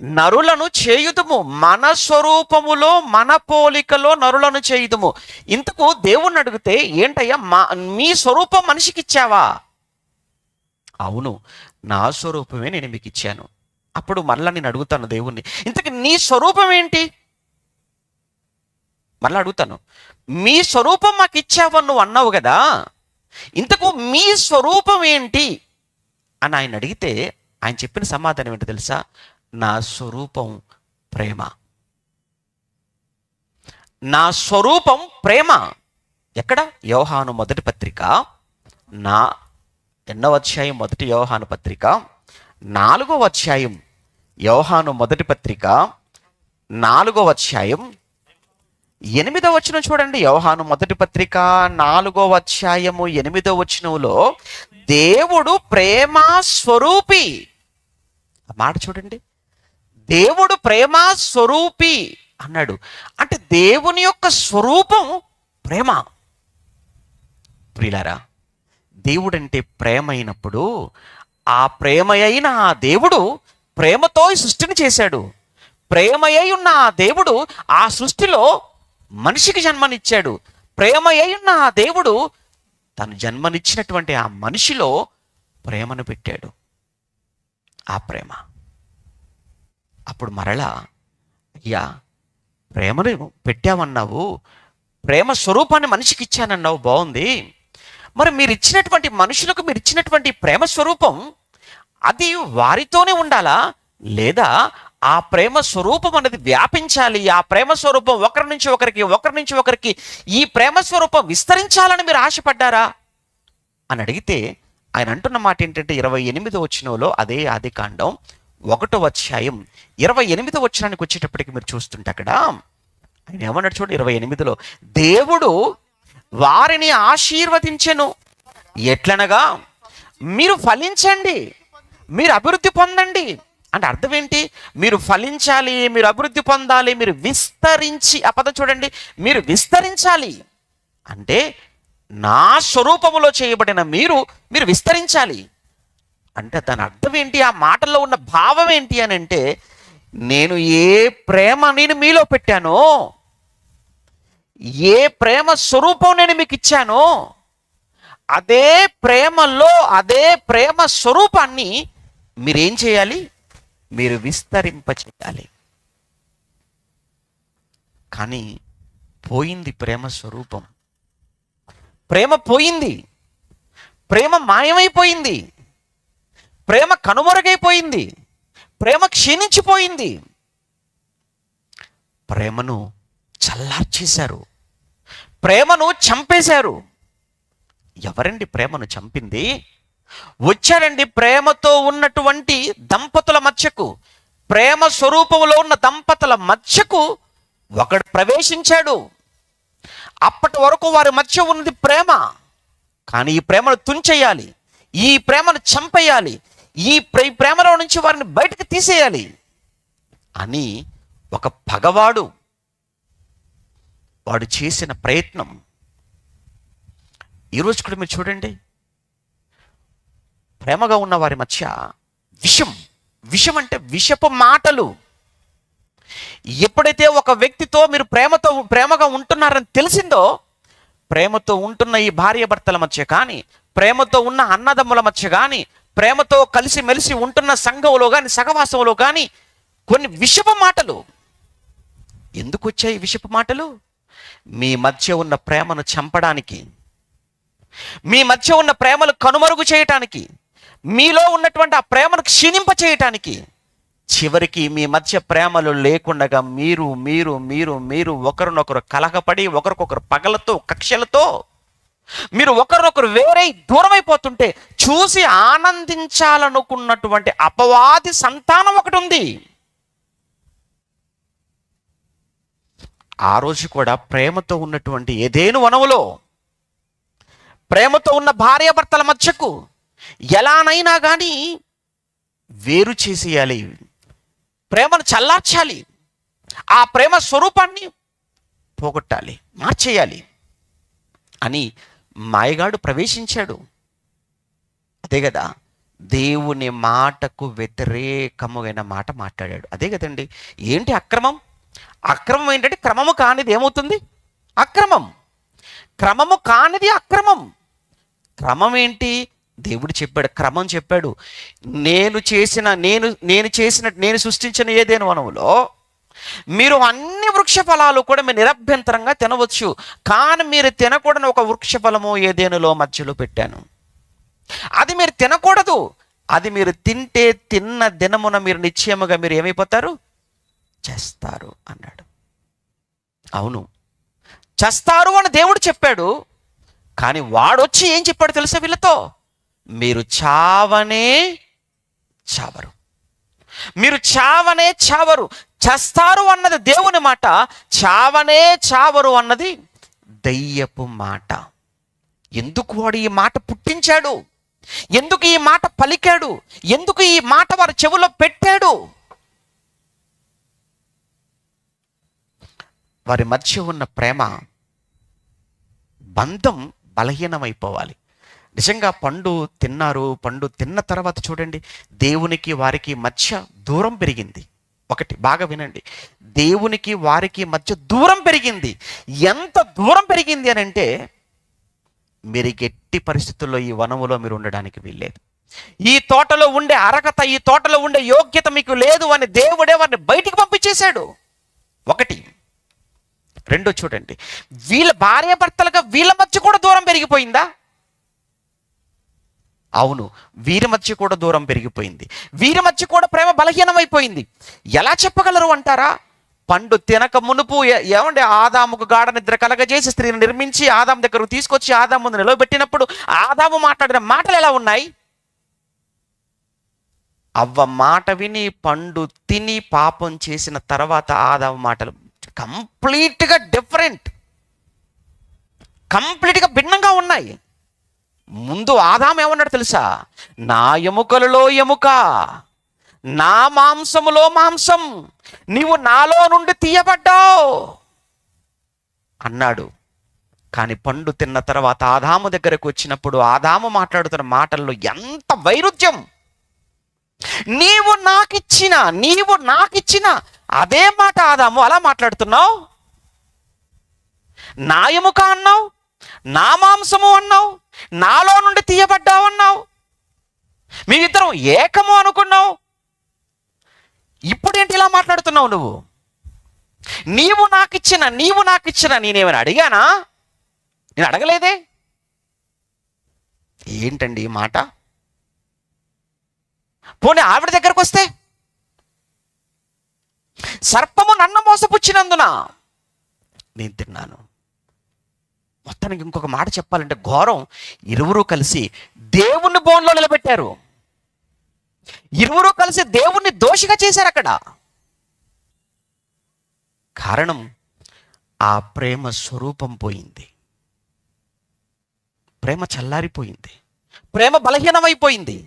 నరులను చేయుదుము, మన స్వరూపములో మన పోలికలో నరులను చేయుదుము. ఇంతకు దేవుణ్ణి అడిగితే ఏంటయ్యా మీ స్వరూపం మనిషికి ఇచ్చావా? అవును, నా స్వరూపమే నేను మీకు ఇచ్చాను. అప్పుడు మరలా నేను అడుగుతాను దేవుణ్ణి, ఇంతకు నీ స్వరూపం ఏంటి? మరలా అడుగుతాను, మీ స్వరూపం మాకు ఇచ్చావని నువ్వు అన్నావు కదా, ఇంతకు మీ స్వరూపం ఏంటి అని ఆయన అడిగితే ఆయన చెప్పిన సమాధానం ఏంటో తెలుసా? నా స్వరూపం ప్రేమ. నా స్వరూపం ప్రేమ. ఎక్కడ? యోహాను మొదటి పత్రిక నా 8వ అధ్యాయం, మొదటి యోహాను పత్రిక 4వ అధ్యాయం. యోహాను మొదటి పత్రిక 4వ అధ్యాయం 8వ వచనం చూడండి. యోహాను మొదటి పత్రిక 4వ అధ్యాయము 8వ వచనంలో దేవుడు ప్రేమ స్వరూపి. ఆ మాట చూడండి, దేవుడు ప్రేమ స్వరూపి అన్నాడు. అంటే దేవుని యొక్క స్వరూపం ప్రేమ. ప్రియులారా, దేవుడంటే ప్రేమ అయినప్పుడు ఆ ప్రేమ అయిన ఆ దేవుడు ప్రేమతో ఈ సృష్టిని చేశాడు. ప్రేమ అయి ఉన్న ఆ దేవుడు ఆ సృష్టిలో మనిషికి జన్మనిచ్చాడు. ప్రేమ అయి ఉన్న ఆ దేవుడు తను జన్మనిచ్చినటువంటి ఆ మనిషిలో ప్రేమను పెట్టాడు. ఆ ప్రేమ అప్పుడు మరలా, అయ్యా ప్రేమను పెట్టామన్నావు, ప్రేమ స్వరూపాన్ని మనిషికి ఇచ్చానన్నావు, బాగుంది. మరి మీరు ఇచ్చినటువంటి మనుషులకు మీరు ఇచ్చినటువంటి ప్రేమ స్వరూపం అది వారితోనే ఉండాలా, లేదా ఆ ప్రేమ స్వరూపం అనేది వ్యాపించాలి? ఆ ప్రేమ స్వరూపం ఒకరి నుంచి ఒకరికి ఈ ప్రేమ స్వరూపం విస్తరించాలని మీరు ఆశపడ్డారా అని అడిగితే ఆయన అంటున్న మాట ఏంటంటే 28వ వచనంలో, అదే ఆదికాండం 1వ అధ్యాయం 28వ వచనానికి వచ్చేటప్పటికి మీరు చూస్తుంటే అక్కడ ఆయన ఏమన్నాడు చూడండి. 28లో దేవుడు వారిని ఆశీర్వదించెను. ఎట్లనగా మీరు ఫలించండి, మీరు అభివృద్ధి పొందండి. అంటే అర్థం ఏంటి? మీరు ఫలించాలి, మీరు అభివృద్ధి పొందాలి, మీరు విస్తరించి, ఆ పదం చూడండి, మీరు విస్తరించాలి. అంటే నా స్వరూపములో చేయబడిన మీరు విస్తరించాలి. అంటే దాని అర్థం ఏంటి? ఆ మాటల్లో ఉన్న భావం ఏంటి అని అంటే, నేను ఏ ప్రేమ నేను మీలో పెట్టానో, ఏ ప్రేమ స్వరూపం నేను మీకు ఇచ్చానో, అదే ప్రేమలో అదే ప్రేమ స్వరూపాన్ని మీరేం చేయాలి? మీరు విస్తరింప చేయాలి. కానీ పోయింది ప్రేమ స్వరూపం. ప్రేమ పోయింది, ప్రేమ మాయమైపోయింది, ప్రేమ కనుమరుగైపోయింది, ప్రేమ క్షీణించిపోయింది. ప్రేమను చల్లార్చేశారు, ప్రేమను చంపేశారు. ఎవరండి ప్రేమను చంపింది? వచ్చాడండి ప్రేమతో ఉన్నటువంటి దంపతుల మధ్యకు, ప్రేమ స్వరూపంలో ఉన్న దంపతుల మధ్యకు ఒకడు ప్రవేశించాడు. అప్పటి వరకు వారి మధ్య ఉన్నది ప్రేమ, కానీ ఈ ప్రేమను తుంచేయాలి, ఈ ప్రేమను చంపేయాలి, ఈ ప్రేమలో నుంచి వారిని బయటకు తీసేయాలి అని ఒక పగవాడు వాడు చేసిన ప్రయత్నం. ఈరోజు కూడా మీరు చూడండి, ప్రేమగా ఉన్న వారి మధ్య విషం అంటే విషపు మాటలు. ఎప్పుడైతే ఒక వ్యక్తితో మీరు ప్రేమగా ఉంటున్నారని తెలిసిందో, ప్రేమతో ఉంటున్న ఈ భార్యాభర్తల మధ్య కానీ, ప్రేమతో ఉన్న అన్నదమ్ముల మధ్య కానీ, ప్రేమతో కలిసి మెలిసి ఉంటున్న సంఘంలో కానీ, సహవాసంలో కానీ కొన్ని విషపు మాటలు. ఎందుకు వచ్చాయి విషపు మాటలు? మీ మధ్య ఉన్న ప్రేమను చంపడానికి, మీ మధ్య ఉన్న ప్రేమను కనుమరుగు చేయటానికి, మీలో ఉన్నటువంటి ఆ ప్రేమను క్షీణింప చేయటానికి, చివరికి మీ మధ్య ప్రేమలు లేకుండగా మీరు మీరు మీరు మీరు ఒకరినొకరు కలహపడి, ఒకరికొకరు పగలతో కక్షలతో మీరు ఒకరినొకరు వేరే దూరమైపోతుంటే చూసి ఆనందించాలనుకున్నటువంటి అపవాది సంతానం ఒకటి ఉంది. ఆ రోజు కూడా ప్రేమతో ఉన్నటువంటి ఏదెను వనములో, ప్రేమతో ఉన్న భార్యాభర్తల మధ్యకు ఎలానైనా కానీ వేరు చేసేయాలి, ప్రేమను చల్లార్చాలి, ఆ ప్రేమ స్వరూపాన్ని పోగొట్టాలి, మార్చేయాలి అని మాయగాడు ప్రవేశించాడు. అదే కదా, దేవుని మాటకు వ్యతిరేకమైన మాట మాట్లాడాడు. అదే కదండి. ఏంటి అక్రమం? అక్రమం ఏంటంటే క్రమము కానిది ఏమవుతుంది? అక్రమం. క్రమము కానిది అక్రమం. క్రమం ఏంటి? దేవుడు చెప్పాడు, క్రమం చెప్పాడు. నేను సృష్టించిన ఏదైనా వనములో మీరు అన్ని వృక్ష ఫలాలు కూడా మీరు నిరభ్యంతరంగా తినవచ్చు, కానీ మీరు తినకూడని ఒక వృక్ష ఫలము ఏదేనులో మధ్యలో పెట్టాను. అది మీరు తినకూడదు, అది మీరు తింటే తిన్న దినమున మీరు నిశ్చయముగా మీరు ఏమైపోతారు? చేస్తారు అన్నాడు. అవును, చేస్తారు అని దేవుడు చెప్పాడు. కానీ వాడొచ్చి ఏం చెప్పాడు తెలుసా వీళ్ళతో? మీరు చావనే చావరు, మీరు చావనే చావరు. చస్తారు అన్నది దేవుని మాట, చావనే చావరు అన్నది దయ్యపు మాట. ఎందుకు వాడు ఈ మాట పుట్టించాడు? ఎందుకు ఈ మాట పలికాడు? ఎందుకు ఈ మాట వారి చెవులో పెట్టాడు? వారి మధ్య ఉన్న ప్రేమ బంధం బలహీనమైపోవాలి. నిజంగా పండు తిన్నారు, పండు తిన్న తర్వాత చూడండి, దేవునికి వారికి మధ్య దూరం పెరిగింది. ఒకటి బాగా వినండి, దేవునికి వారికి మధ్య దూరం పెరిగింది. ఎంత దూరం పెరిగింది అని అంటే, మీరు ఎట్టి పరిస్థితుల్లో ఈ వనములో మీరు ఉండడానికి వీల్లేదు. ఈ తోటలో ఉండే అర్హత, ఈ తోటలో ఉండే యోగ్యత మీకు లేదు అని దేవుడే వారిని బయటికి పంపించేశాడు. ఒకటి. రెండో చూడండి, వీళ్ళ భార్యాభర్తలుగా వీళ్ళ మధ్య కూడా దూరం పెరిగిపోయిందా? అవును, వీరి మధ్య కూడా దూరం పెరిగిపోయింది. వీరి మధ్య కూడా ప్రేమ బలహీనమైపోయింది. ఎలా చెప్పగలరు అంటారా? పండు తినక మునుపు ఏమంటే ఆదాముకు గాఢ నిద్ర కలగజేసి స్త్రీని నిర్మించి ఆదాము దగ్గరకు తీసుకొచ్చి ఆదాము ముందు నిలవబెట్టినప్పుడు ఆదాము మాట్లాడిన మాటలు ఎలా ఉన్నాయి? అవ్వ మాట విని పండు తిని పాపం చేసిన తర్వాత ఆదాము మాటలు కంప్లీట్గా డిఫరెంట్, కంప్లీట్గా భిన్నంగా ఉన్నాయి. ముందు ఆదాము ఏమన్నాడు తెలుసా? నా ఎముకలలో ఎముక, నా మాంసములో మాంసం, నీవు నాలో నుండి తీయబడ్డావు అన్నాడు. కానీ పండు తిన్న తర్వాత ఆదాము దగ్గరకు వచ్చినప్పుడు ఆదాము మాట్లాడుతున్న మాటల్లో ఎంత వైరుధ్యం! నీవు నాకిచ్చిన అదే మాట ఆదాము అలా మాట్లాడుతున్నావు. నా ఎముక అన్నావు, నా మాంసము అన్నావు, నాలో నుండి తీయబడ్డావు అన్నావు, మీరిద్దరం ఏకము అనుకున్నావు. ఇప్పుడేంటి ఇలా మాట్లాడుతున్నావు నువ్వు? నీవు నాకిచ్చిన నేనేమైనా అడిగానా? నేను అడగలేదే. ఏంటండి ఈ మాట? పోనీ ఆవిడ దగ్గరకు వస్తే, సర్పము నన్ను మోసపుచ్చినందున నేను తిన్నాను. మొత్తానికి ఇంకొక మాట చెప్పాలంటే ఘోరం, ఇరువురు కలిసి దేవుణ్ణి బోన్లో నిలబెట్టారు. ఇరువురు కలిసి దేవుణ్ణి దోషిగా చేశారు అక్కడ. కారణం, ఆ ప్రేమ స్వరూపం పోయింది, ప్రేమ చల్లారిపోయింది, ప్రేమ బలహీనమైపోయింది.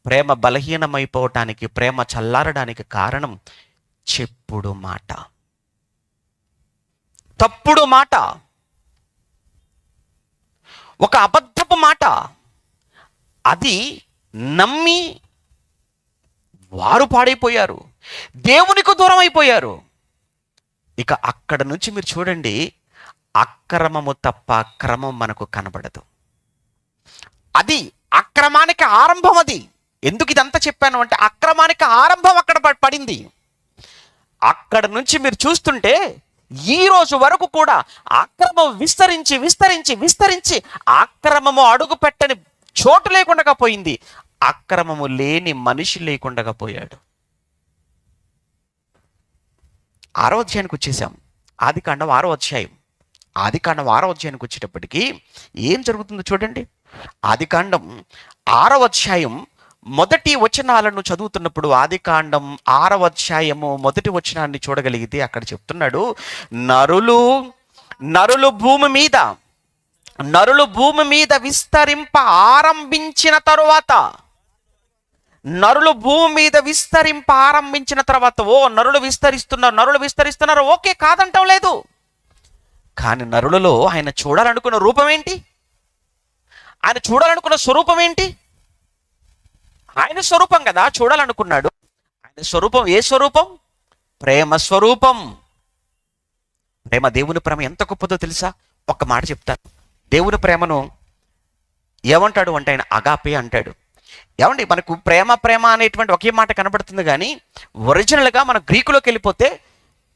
ప్రేమ బలహీనమైపోవటానికి, ప్రేమ చల్లారడానికి కారణం చెప్పుడు మాట, తప్పుడు మాట, ఒక అబద్ధపు మాట. అది నమ్మి వారు పాడైపోయారు, దేవునికి దూరం అయిపోయారు. ఇక అక్కడ నుంచి మీరు చూడండి, అక్రమము తప్ప క్రమం మనకు కనబడదు. అది అక్రమానికి ఆరంభం. అది ఎందుకు ఇదంతా చెప్పాను అంటే, అక్రమానికి ఆరంభం అక్కడ పడింది. అక్కడ నుంచి మీరు చూస్తుంటే ఈ రోజు వరకు కూడా అక్రమం విస్తరించి విస్తరించి విస్తరించి అక్రమము అడుగు పెట్టని చోటు లేకుండా పోయింది, అక్రమము లేని మనిషి లేకుండా పోయాడు. 6వ అధ్యాయానికి వచ్చేసాం. ఆదికాండం 6వ అధ్యాయం. ఆదికాండం 6వ అధ్యాయానికి వచ్చేటప్పటికి ఏం జరుగుతుందో చూడండి. ఆదికాండం 6వ అధ్యాయం మొదటి వచనాలను చదువుతున్నప్పుడు, ఆదికాండం 6వ అధ్యాయము మొదటి వచనాన్ని చూడగలిగితే అక్కడ చెప్తున్నాడు, నరులు భూమి మీద విస్తరింప ఆరంభించిన తరువాత, ఓ నరులు విస్తరిస్తున్నారు, ఓకే, కాదంటాం లేదు. కానీ నరులలో ఆయన చూడాలనుకున్న రూపం ఏంటి? ఆయన చూడాలనుకున్న స్వరూపం ఏంటి? ఆయన స్వరూపం కదా చూడాలనుకున్నాడు. ఆయన స్వరూపం ఏ స్వరూపం? ప్రేమ స్వరూపం. ప్రేమ, దేవుని ప్రేమ ఎంత గొప్పదో తెలుసా? ఒక్క మాట చెప్తాను. దేవుని ప్రేమను ఏమంటాడు అంటే ఆయన అగాపే అంటాడు. ఏమండి, మనకు ప్రేమ అనేటువంటి ఒకే మాట కనబడుతుంది, కానీ ఒరిజినల్గా మన గ్రీకులోకి వెళ్ళిపోతే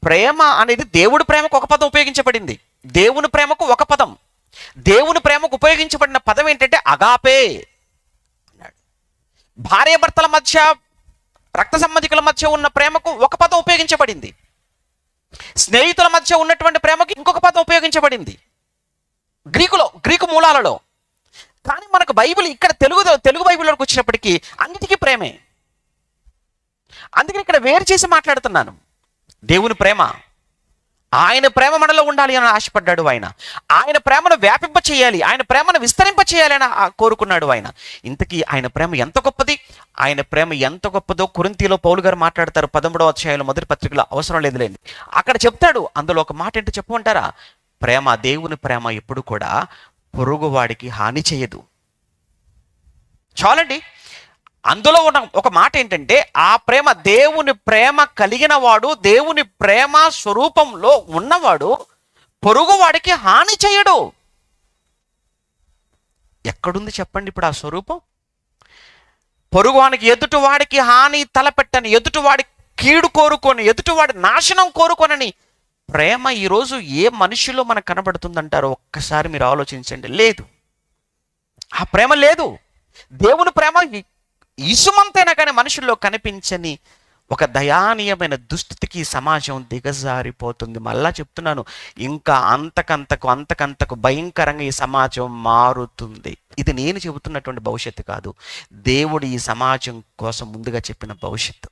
ప్రేమ అనేది దేవుడి ప్రేమకు ఒక పదం ఉపయోగించబడింది, దేవుని ప్రేమకు ఒక పదం. దేవుని ప్రేమకు ఉపయోగించబడిన పదం ఏంటంటే అగాపే అన్నాడు. భార్యాభర్తల మధ్య, రక్త సంబంధికుల మధ్య ఉన్న ప్రేమకు ఒక పదం ఉపయోగించబడింది. స్నేహితుల మధ్య ఉన్నటువంటి ప్రేమకి ఇంకొక పదం ఉపయోగించబడింది గ్రీకు మూలాలలో. కానీ మనకు బైబిల్ ఇక్కడ తెలుగు బైబిల్లోకి వచ్చినప్పటికీ అన్నిటికీ ప్రేమే. అందుకని ఇక్కడ వేరు చేసి మాట్లాడుతున్నాను. దేవుని ప్రేమ, ఆయన ప్రేమ మనలో ఉండాలి అని ఆశపడ్డాడు ఆయన. ఆయన ప్రేమను వ్యాపింప చేయాలి, ఆయన ప్రేమను విస్తరింప చేయాలి అని కోరుకున్నాడు ఆయన. ఇంతకీ ఆయన ప్రేమ ఎంత గొప్పది, ఆయన ప్రేమ ఎంత గొప్పదో కొరింథీలో పౌలు గారు మాట్లాడతారు 13వ అధ్యాయంలో, మొదటి పత్రికలో. అవసరం లేదులేండి, అక్కడ చెప్తాడు. అందులో ఒక మాట ఏంటో చెప్పమంటారా? ప్రేమ, దేవుని ప్రేమ ఎప్పుడు కూడా పొరుగువాడికి హాని చేయదు. చాలండి. అందులో ఉన్న ఒక మాట ఏంటంటే, ఆ ప్రేమ, దేవుని ప్రేమ కలిగిన వాడు, దేవుని ప్రేమ స్వరూపంలో ఉన్నవాడు పొరుగువాడికి హాని చేయడు. ఎక్కడుంది చెప్పండి ఇప్పుడు ఆ స్వరూపం? పొరుగువానికి, ఎదుటివాడికి హాని తలపెట్టని, ఎదుటివాడి కీడు కోరుకొని, ఎదుటివాడి నాశనం కోరుకొనని ప్రేమ ఈరోజు ఏ మనిషిలో మనకు కనబడుతుందంటారో ఒక్కసారి మీరు ఆలోచించండి. లేదు, ఆ ప్రేమ లేదు. దేవుని ప్రేమ ఇసుమంతైనా కానీ మనుషుల్లో కనిపించని ఒక దయానీయమైన దుస్థితికి సమాజం దిగజారిపోతుంది. మళ్ళా చెప్తున్నాను, ఇంకా అంతకంతకు భయంకరంగా ఈ సమాజం మారుతుంది. ఇది నేను చెబుతున్నటువంటి భవిష్యత్తు కాదు, దేవుడు ఈ సమాజం కోసం ముందుగా చెప్పిన భవిష్యత్తు.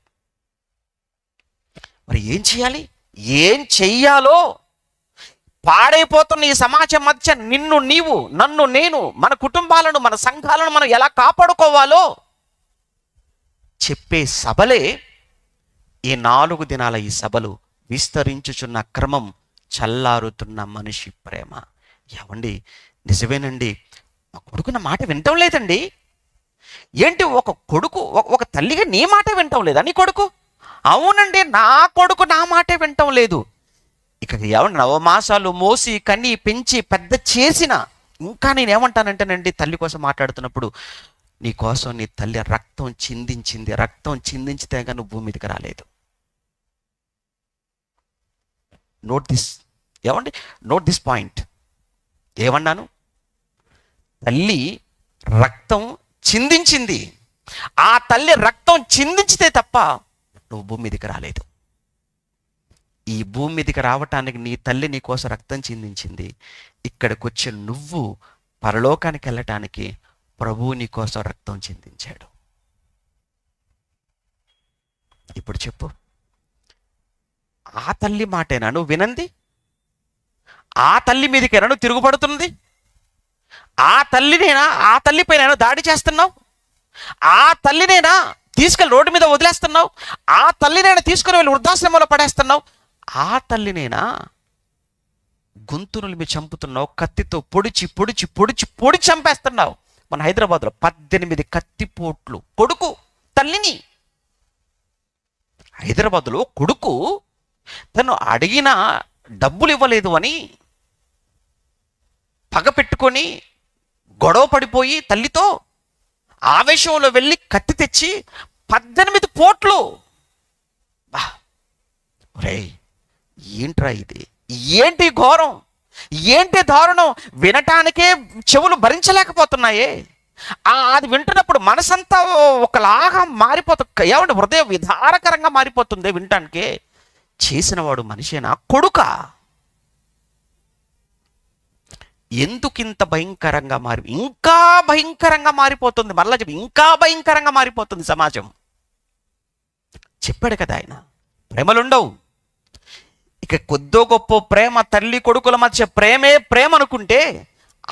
మరి ఏం చేయాలి, ఏం చెయ్యాలో, పాడైపోతున్న ఈ సమాజం మధ్య నిన్ను నీవు, నన్ను నేను, మన కుటుంబాలను, మన సంఘాలను మనం ఎలా కాపాడుకోవాలో చెప్పే సభలే ఈ 4 దినాల ఈ సభలు. విస్తరించుచున్న క్రమం, చల్లారుతున్న మనిషి ప్రేమ. ఏమండి, నిజమేనండి, మా కొడుకు నా మాట వినటం లేదండి. ఏంటి, ఒక కొడుకు, ఒక తల్లిగా నీ మాట వినటం లేదా నీ కొడుకు? అవునండి, నా కొడుకు నా మాటే వినటం లేదు. ఇక ఏమన్నా నవమాసాలు మోసి కని పెంచి పెద్ద చేసిన, ఇంకా నేనేమంటానంటేనండి, తల్లి కోసం మాట్లాడుతున్నప్పుడు, నీ కోసం నీ తల్లి రక్తం చిందించితే కానీ నువ్వు భూమి మీదకి రాలేదు. Note this point. ఏమన్నాను? తల్లి రక్తం చిందించింది. ఆ తల్లి రక్తం చిందించితే తప్ప నువ్వు భూమి మీదకి రాలేదు. ఈ భూమి మీదకి రావటానికి నీ తల్లి నీ కోసం రక్తం చిందించింది. ఇక్కడికి వచ్చి నువ్వు పరలోకానికి వెళ్ళటానికి ప్రభువు నీ కోసం రక్తం చిందించాడు. ఇప్పుడు చెప్పు, ఆ తల్లి మాటేనా నువ్వు వినంది? ఆ తల్లి మీదకేనా నువ్వు తిరుగుబడుతుంది? ఆ తల్లిపైన దాడి చేస్తున్నావు? ఆ తల్లినేనా తీసుకెళ్ళి రోడ్డు మీద వదిలేస్తున్నావు? ఆ తల్లినేనా తీసుకుని వెళ్ళి వృద్ధాశ్రమంలో పడేస్తున్నావు? ఆ తల్లినేనా గొంతునులు మీరు చంపుతున్నావు? కత్తితో పొడిచి చంపేస్తున్నావు. మన హైదరాబాద్లో 18 కత్తిపోట్లు. కొడుకు తల్లిని. హైదరాబాద్లో కొడుకు తను అడిగిన డబ్బులు ఇవ్వలేదు అని పగ పెట్టుకొని గొడవ పడిపోయి తల్లితో ఆవేశంలో వెళ్ళి కత్తి తెచ్చి 18 పోట్లు. రేయ్, ఏంట్రా ఇది? ఏంటి ఘోరం, ఏంటి దారుణం? వినటానికే చెవులు భరించలేకపోతున్నాయే. అది వింటున్నప్పుడు మనసంతా ఒకలాగా మారిపోతుంది. ఏమంటే హృదయం విధారకరంగా మారిపోతుంది వినటానికే. చేసినవాడు మనిషేనా? కొడుకా? ఎందుకింత భయంకరంగా ఇంకా భయంకరంగా మారిపోతుంది. మరలా చెప్పి, ఇంకా భయంకరంగా మారిపోతుంది సమాజం. చెప్పాడు కదా ఆయన, ప్రేమలుండవు. ఇక కొద్దో గొప్ప ప్రేమ, తల్లి కొడుకుల మధ్య ప్రేమే ప్రేమ అనుకుంటే,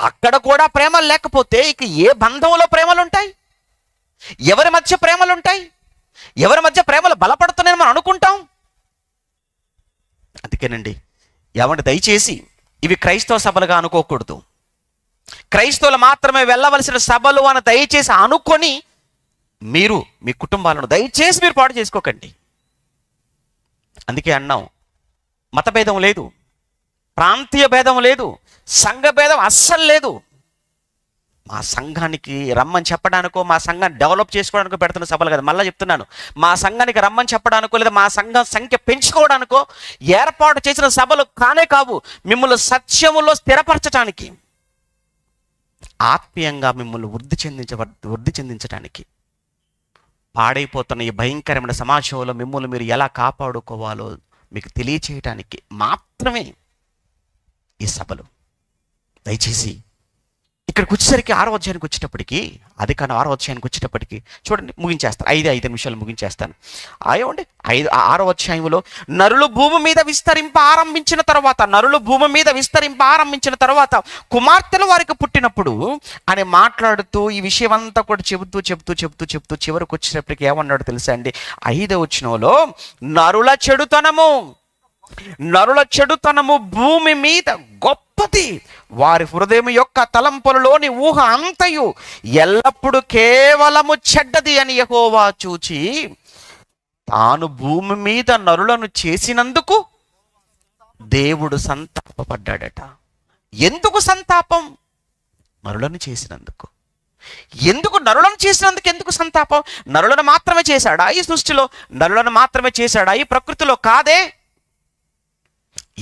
అక్కడ కూడా ప్రేమలు లేకపోతే ఇక ఏ బంధంలో ప్రేమలుంటాయి? ఎవరి మధ్య ప్రేమలుంటాయి? ఎవరి మధ్య ప్రేమలు బలపడుతున్నాయని మనం అనుకుంటాం. అందుకేనండి, ఏమంటే దయచేసి ఇవి క్రైస్తవ సభలుగా అనుకోకూడదు. క్రైస్తవులు మాత్రమే వెళ్ళవలసిన సభలు అని దయచేసి అనుకొని మీరు మీ కుటుంబాలను దయచేసి మీరు పాడు చేసుకోకండి. అందుకే అన్నాం, మతభేదం లేదు, ప్రాంతీయ భేదం లేదు, సంఘ భేదం అస్సలు లేదు. మా సంఘానికి రమ్మని చెప్పడానికో, మా సంఘాన్ని డెవలప్ చేసుకోవడానికో పెడుతున్న సభలు కదా. మళ్ళీ చెప్తున్నాను, మా సంఘానికి రమ్మని చెప్పడానికో లేదా మా సంఘం సంఖ్య పెంచుకోవడానికో ఏర్పాటు చేసిన సభలు కానే కావు. మిమ్మల్ని సత్యములో స్థిరపరచడానికి, ఆత్మీయంగా మిమ్మల్ని వృద్ధి చెందించడానికి. పాడైపోతున్న ఈ భయంకరమైన సమాజంలో మిమ్మల్ని మీరు ఎలా కాపాడుకోవాలో మీకు తెలియచేయటానికి మాత్రమే ఈ సభలు. దయచేసి ఇక్కడికి వచ్చేసరికి 6వ అధ్యాయానికి వచ్చేటప్పటికి, అది కానీ 6వ అధ్యాయానికి వచ్చేటప్పటికి చూడండి, ముగించేస్తాను, 5 నిమిషాలు ముగించేస్తాను. అయ్యండి 6వ అధ్యాయంలో నరులు భూమి మీద విస్తరింప ఆరంభించిన తర్వాత కుమార్తెలు వారికి పుట్టినప్పుడు అని మాట్లాడుతూ ఈ విషయం అంతా కూడా చెబుతూ చివరికి వచ్చేటప్పటికి ఏమన్నాడు తెలుసా అండి? 5వ వచనంలో నరుల చెడుతనము భూమి మీద గొప్పది, వారి హృదయం యొక్క తలంపులలోని ఊహ అంతయు ఎల్లప్పుడూ కేవలము చెడ్డది అని యెహోవా చూచి తాను భూమి మీద నరులను చేసినందుకు దేవుడు సంతాపపడ్డాడట. ఎందుకు సంతాపం? నరులను చేసినందుకు. ఎందుకు సంతాపం? నరులను మాత్రమే చేశాడా ఈ సృష్టిలో? నరులను మాత్రమే చేశాడా ఈ ప్రకృతిలో? కాదే.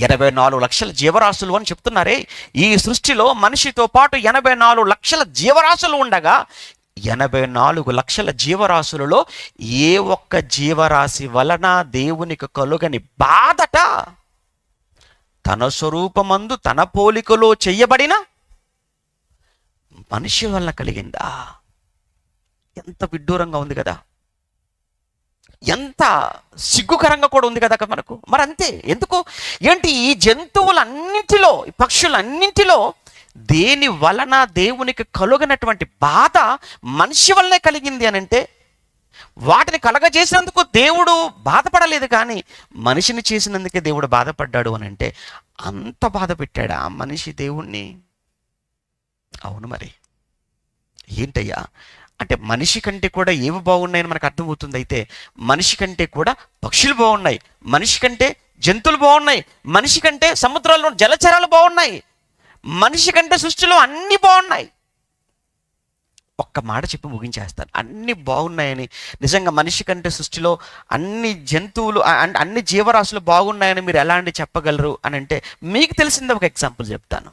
84 లక్షల జీవరాశులు అని చెప్తున్నారే. ఈ సృష్టిలో మనిషితో పాటు 84 లక్షల జీవరాశులు ఉండగా 84 లక్షల జీవరాశులలో ఏ ఒక్క జీవరాశి వలన దేవునికి కలుగని బాధట తన స్వరూపమందు తన పోలికలో చెయ్యబడిన మనిషి వలన కలిగిందా? ఎంత విడ్డూరంగా ఉంది కదా, ఎంత సిగ్గుకరంగా కూడా ఉంది కదా మనకు. మరి అంతే. ఎందుకు? ఏంటి ఈ జంతువులన్నింటిలో, పక్షులన్నింటిలో దేని వలన దేవునికి కలుగనటువంటి బాధ మనిషి వల్లనే కలిగింది అని అంటే, వాటిని కలగజేసినందుకు దేవుడు బాధపడలేదు, కానీ మనిషిని చేసినందుకే దేవుడు బాధపడ్డాడు అని అంటే, అంత బాధ పెట్టాడా మనిషి దేవుణ్ణి? అవును. మరి ఏంటయ్యా అంటే, మనిషి కంటే కూడా ఏవి బాగున్నాయని మనకు అర్థమవుతుంది. అయితే మనిషి కంటే కూడా పక్షులు బాగున్నాయి, మనిషి కంటే జంతువులు బాగున్నాయి, మనిషి కంటే సముద్రాల్లో జలచరాలు బాగున్నాయి, మనిషి కంటే సృష్టిలో అన్నీ బాగున్నాయి. ఒక్క మాట చెప్పి ముగించేస్తాను. అన్నీ బాగున్నాయని, నిజంగా మనిషి కంటే సృష్టిలో అన్ని జంతువులు అన్ని జీవరాశులు బాగున్నాయని మీరు ఎలా అండి చెప్పగలరు అని అంటే, మీకు తెలిసిందే ఒక ఎగ్జాంపుల్ చెప్తాను.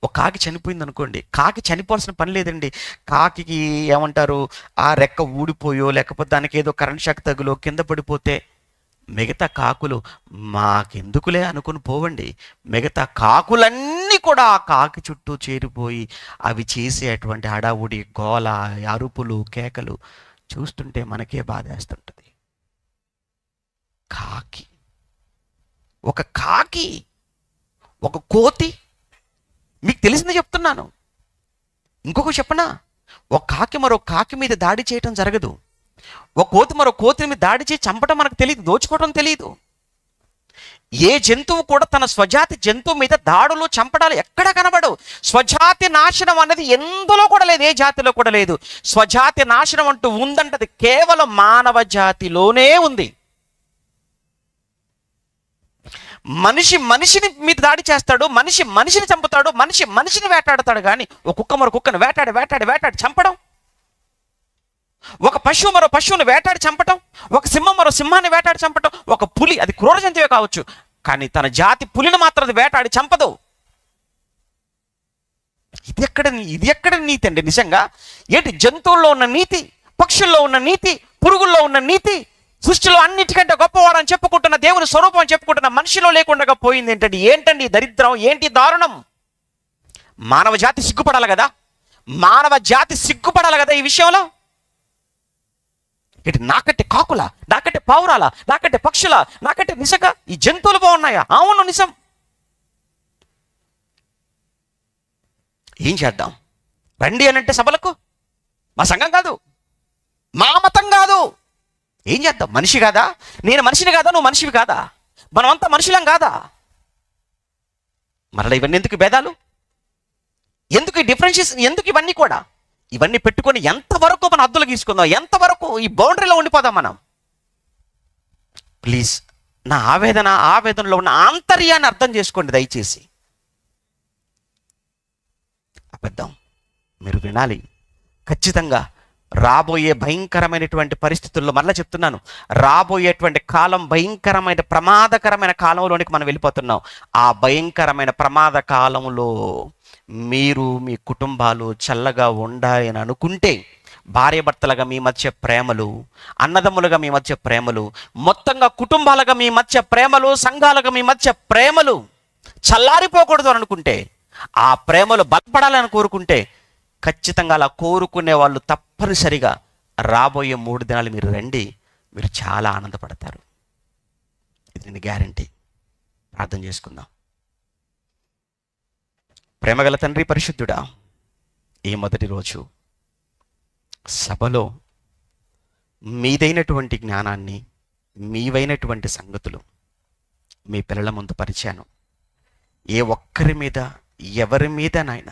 ఒక కాకి చనిపోయింది అనుకోండి, కాకి చనిపోవాల్సిన పని లేదండి. కాకి ఏమంటారు, ఆ రెక్క ఊడిపోయో లేకపోతే దానికి ఏదో కరెంట్ షాక్ తగులో కింద పడిపోతే మిగతా కాకులు మాకెందుకులే అనుకుని పోవండి. మిగతా కాకులన్నీ కూడా ఆ కాకి చుట్టూ చేరిపోయి అవి చేసేటువంటి హడావుడి, గోల, అరుపులు, కేకలు చూస్తుంటే మనకే బాధేస్తుంటుంది. కాకి, ఒక కోతి, మీకు తెలిసిందే చెప్తున్నాను. ఇంకొక చెప్పనా, ఒక కాకి మరో కాకి మీద దాడి చేయటం జరగదు. ఒక కోతి మరో కోతి మీద దాడి చేసి చంపటం మనకు తెలియదు, దోచుకోవటం తెలియదు. ఏ జంతువు కూడా తన స్వజాతి జంతువు మీద దాడులు, చంపడాలు ఎక్కడ కనబడవు. స్వజాతి నాశనం అనేది ఎందులో కూడా లేదు, ఏ జాతిలో కూడా లేదు. స్వజాతి నాశనం అంటూ ఉందంటది కేవలం మానవ జాతిలోనే ఉంది. మనిషిని మీద దాడి చేస్తాడు, మనిషిని చంపుతాడు, మనిషిని వేటాడతాడు. కానీ ఒక కుక్క మరో కుక్కను వేటాడి చంపడం, ఒక పశువు మరో పశువును వేటాడి చంపటం, ఒక సింహం మరో సింహాన్ని వేటాడి చంపటం, ఒక పులి, అది క్రూర జంతువే కావచ్చు, కానీ తన జాతి పులిని మాత్రం అది వేటాడి చంపదు. ఇది ఎక్కడ నీతి అండి నిజంగా? ఏంటి జంతువుల్లో ఉన్న నీతి, పక్షుల్లో ఉన్న నీతి, పురుగుల్లో ఉన్న నీతి, సృష్టిలో అన్నిటికంటే గొప్పవారని చెప్పుకుంటున్న దేవుని స్వరూపం అని చెప్పుకుంటున్న మనిషిలో లేకుండా పోయింది ఏంటండి దరిద్రం, ఏంటి దారుణం? మానవ జాతి సిగ్గుపడాలి కదా, ఈ విషయంలో. ఇటు నాకంటే కాకుల, నాకంటే పావురాల, నాకంటే పక్షుల, నాకంటే నిజంగా ఈ జంతువులు బాగున్నాయా? అవును, నిజం. ఏం చేద్దాం? రండి అనంటే సభలకు, మా సంఘం కాదు, మా మతం కాదు. ఏం చేద్దాం? మనిషి కాదా? నేను మనిషిని కాదా? నువ్వు మనిషివి కాదా? మనమంతా మనుషులం కాదా? మరలా ఇవన్నీ ఎందుకు భేదాలు? ఎందుకు ఈ డిఫరెన్షియేషన్? ఎందుకు ఇవన్నీ కూడా? ఇవన్నీ పెట్టుకొని ఎంతవరకు మన హద్దులు గీసుకుందాం? ఎంతవరకు ఈ బౌండరీలో ఉండిపోదాం మనం? ప్లీజ్, నా ఆవేదనలో ఉన్న ఆంతర్యాన్ని అర్థం చేసుకోండి దయచేసి. అబద్ధం మీరు వినాలి ఖచ్చితంగా. రాబోయే భయంకరమైనటువంటి పరిస్థితుల్లో, మరలా చెప్తున్నాను, రాబోయేటువంటి కాలం భయంకరమైన ప్రమాదకరమైన కాలంలోనికి మనం వెళ్ళిపోతున్నాం. ఆ భయంకరమైన ప్రమాద కాలంలో మీరు మీ కుటుంబాలు చల్లగా ఉండాలని అనుకుంటే, భార్యాభర్తలుగా మీ మధ్య ప్రేమలు, అన్నదమ్ములుగా మీ మధ్య ప్రేమలు, మొత్తంగా కుటుంబాలుగా మీ మధ్య ప్రేమలు, సంఘాలుగా మీ మధ్య ప్రేమలు చల్లారిపోకూడదు అని అనుకుంటే, ఆ ప్రేమలు బలపడాలని కోరుకుంటే, ఖచ్చితంగా అలా కోరుకునే వాళ్ళు తప్పనిసరిగా రాబోయే 3 దినాలు మీరు రండి, మీరు చాలా ఆనందపడతారు. ఇది నేను గ్యారంటీ. ప్రార్థన చేసుకుందాం. ప్రేమగల తండ్రి పరిశుద్ధుడా, ఈ మొదటి రోజు సభలో మీదైనటువంటి జ్ఞానాన్ని, మీవైనటువంటి సంగతులు మీ పిల్లల ముందు పరిచాను. ఏ ఒక్కరి మీద, ఎవరి మీద నాయన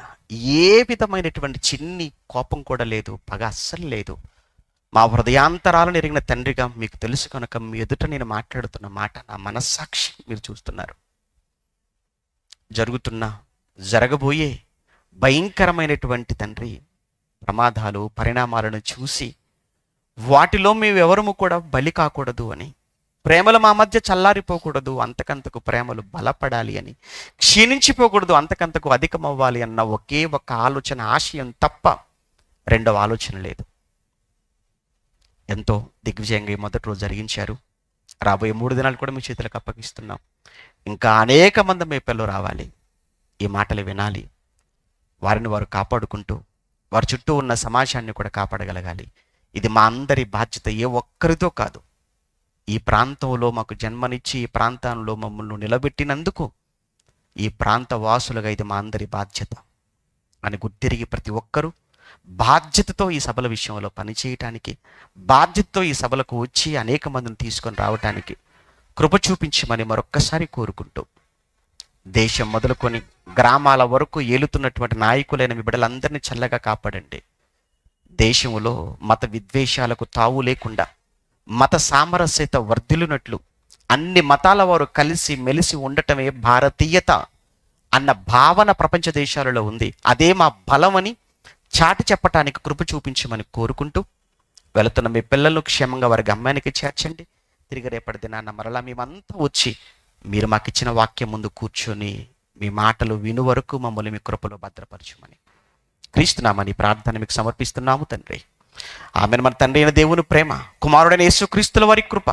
ఏ విధమైనటువంటి చిన్ని కోపం కూడా లేదు, పగ అస్సలు లేదు. మా హృదయాంతరాలను ఎరిగిన తండ్రిగా మీకు తెలుసు కనుక మీ ఎదుట నేను మాట్లాడుతున్న మాట నా మనస్సాక్షి మీరు చూస్తున్నారు. జరగబోయే భయంకరమైనటువంటి తండ్రి ప్రమాదాలు, పరిణామాలను చూసి వాటిలో మేమెవరము కూడా బలి కాకూడదు అని, ప్రేమలు మా మధ్య చల్లారిపోకూడదు, అంతకంతకు ప్రేమలు బలపడాలి అని, క్షీణించిపోకూడదు, అంతకంతకు అధికమవ్వాలి అన్న ఒకే ఒక ఆలోచన, ఆశయం తప్ప రెండవ ఆలోచన లేదు. ఎంతో దిగ్విజయంగా ఈ మొదటి రోజు జరిగించారు. రాబోయే 3 దినాలు కూడా మీ చేతులకు అప్పగిస్తున్నాం. ఇంకా అనేక మంది మీ పిల్లలు రావాలి, ఈ మాటలు వినాలి, వారిని వారు కాపాడుకుంటూ వారి చుట్టూ ఉన్న సమాజాన్ని కూడా కాపాడగలగాలి. ఇది మా అందరి బాధ్యత, ఏ ఒక్కరితో కాదు. ఈ ప్రాంతంలో మాకు జన్మనిచ్చి ఈ ప్రాంతంలో మమ్మల్ని నిలబెట్టినందుకు ఈ ప్రాంత వాసులుగా ఇది మా అందరి బాధ్యత అని గుర్తిరిగి ప్రతి ఒక్కరూ బాధ్యతతో ఈ సభల విషయంలో పనిచేయటానికి, బాధ్యతతో ఈ సభలకు వచ్చి అనేక మందిని తీసుకొని రావటానికి కృప చూపించమని మరొక్కసారి కోరుకుంటూ, దేశం మొదలుకొని గ్రామాల వరకు ఏలుతున్నటువంటి నాయకులైన మీ బిడ్డలందరినీ చల్లగా కాపాడండి. దేశంలో మత విద్వేషాలకు తావు లేకుండా మత సామరస్యత వర్ధిల్లునట్లు అన్ని మతాల వారు కలిసి మెలిసి ఉండటమే భారతీయత అన్న భావన ప్రపంచ దేశాలలో ఉంది. అదే మా బలమని చాటి చెప్పటానికి కృప చూపించమని కోరుకుంటూ, వెళుతున్న మీ పిల్లలు క్షేమంగా వారి గమ్యానికి చేర్చండి. తిరిగి రేపటి దినాన్న మరలా మేమంతా వచ్చి మీరు మాకు ఇచ్చిన వాక్యం ముందు కూర్చొని మీ మాటలు విను వరకు మమ్మల్ని మీ కృపలో భద్రపరచమని క్రీస్తునామని ప్రార్థన మీకు సమర్పిస్తున్నాము తండ్రి. ఆమెను. మన తండ్రి అయిన దేవుని ప్రేమ, కుమారుడైన యేసుక్రీస్తుల వారి కృప,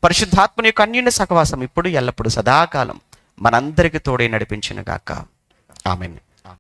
పరిశుద్ధాత్మని యొక్క అన్యోన్య సహవాసం ఇప్పుడు ఎల్లప్పుడు సదాకాలం మనందరికీ తోడై నడిపించును గాక. ఆమేన్.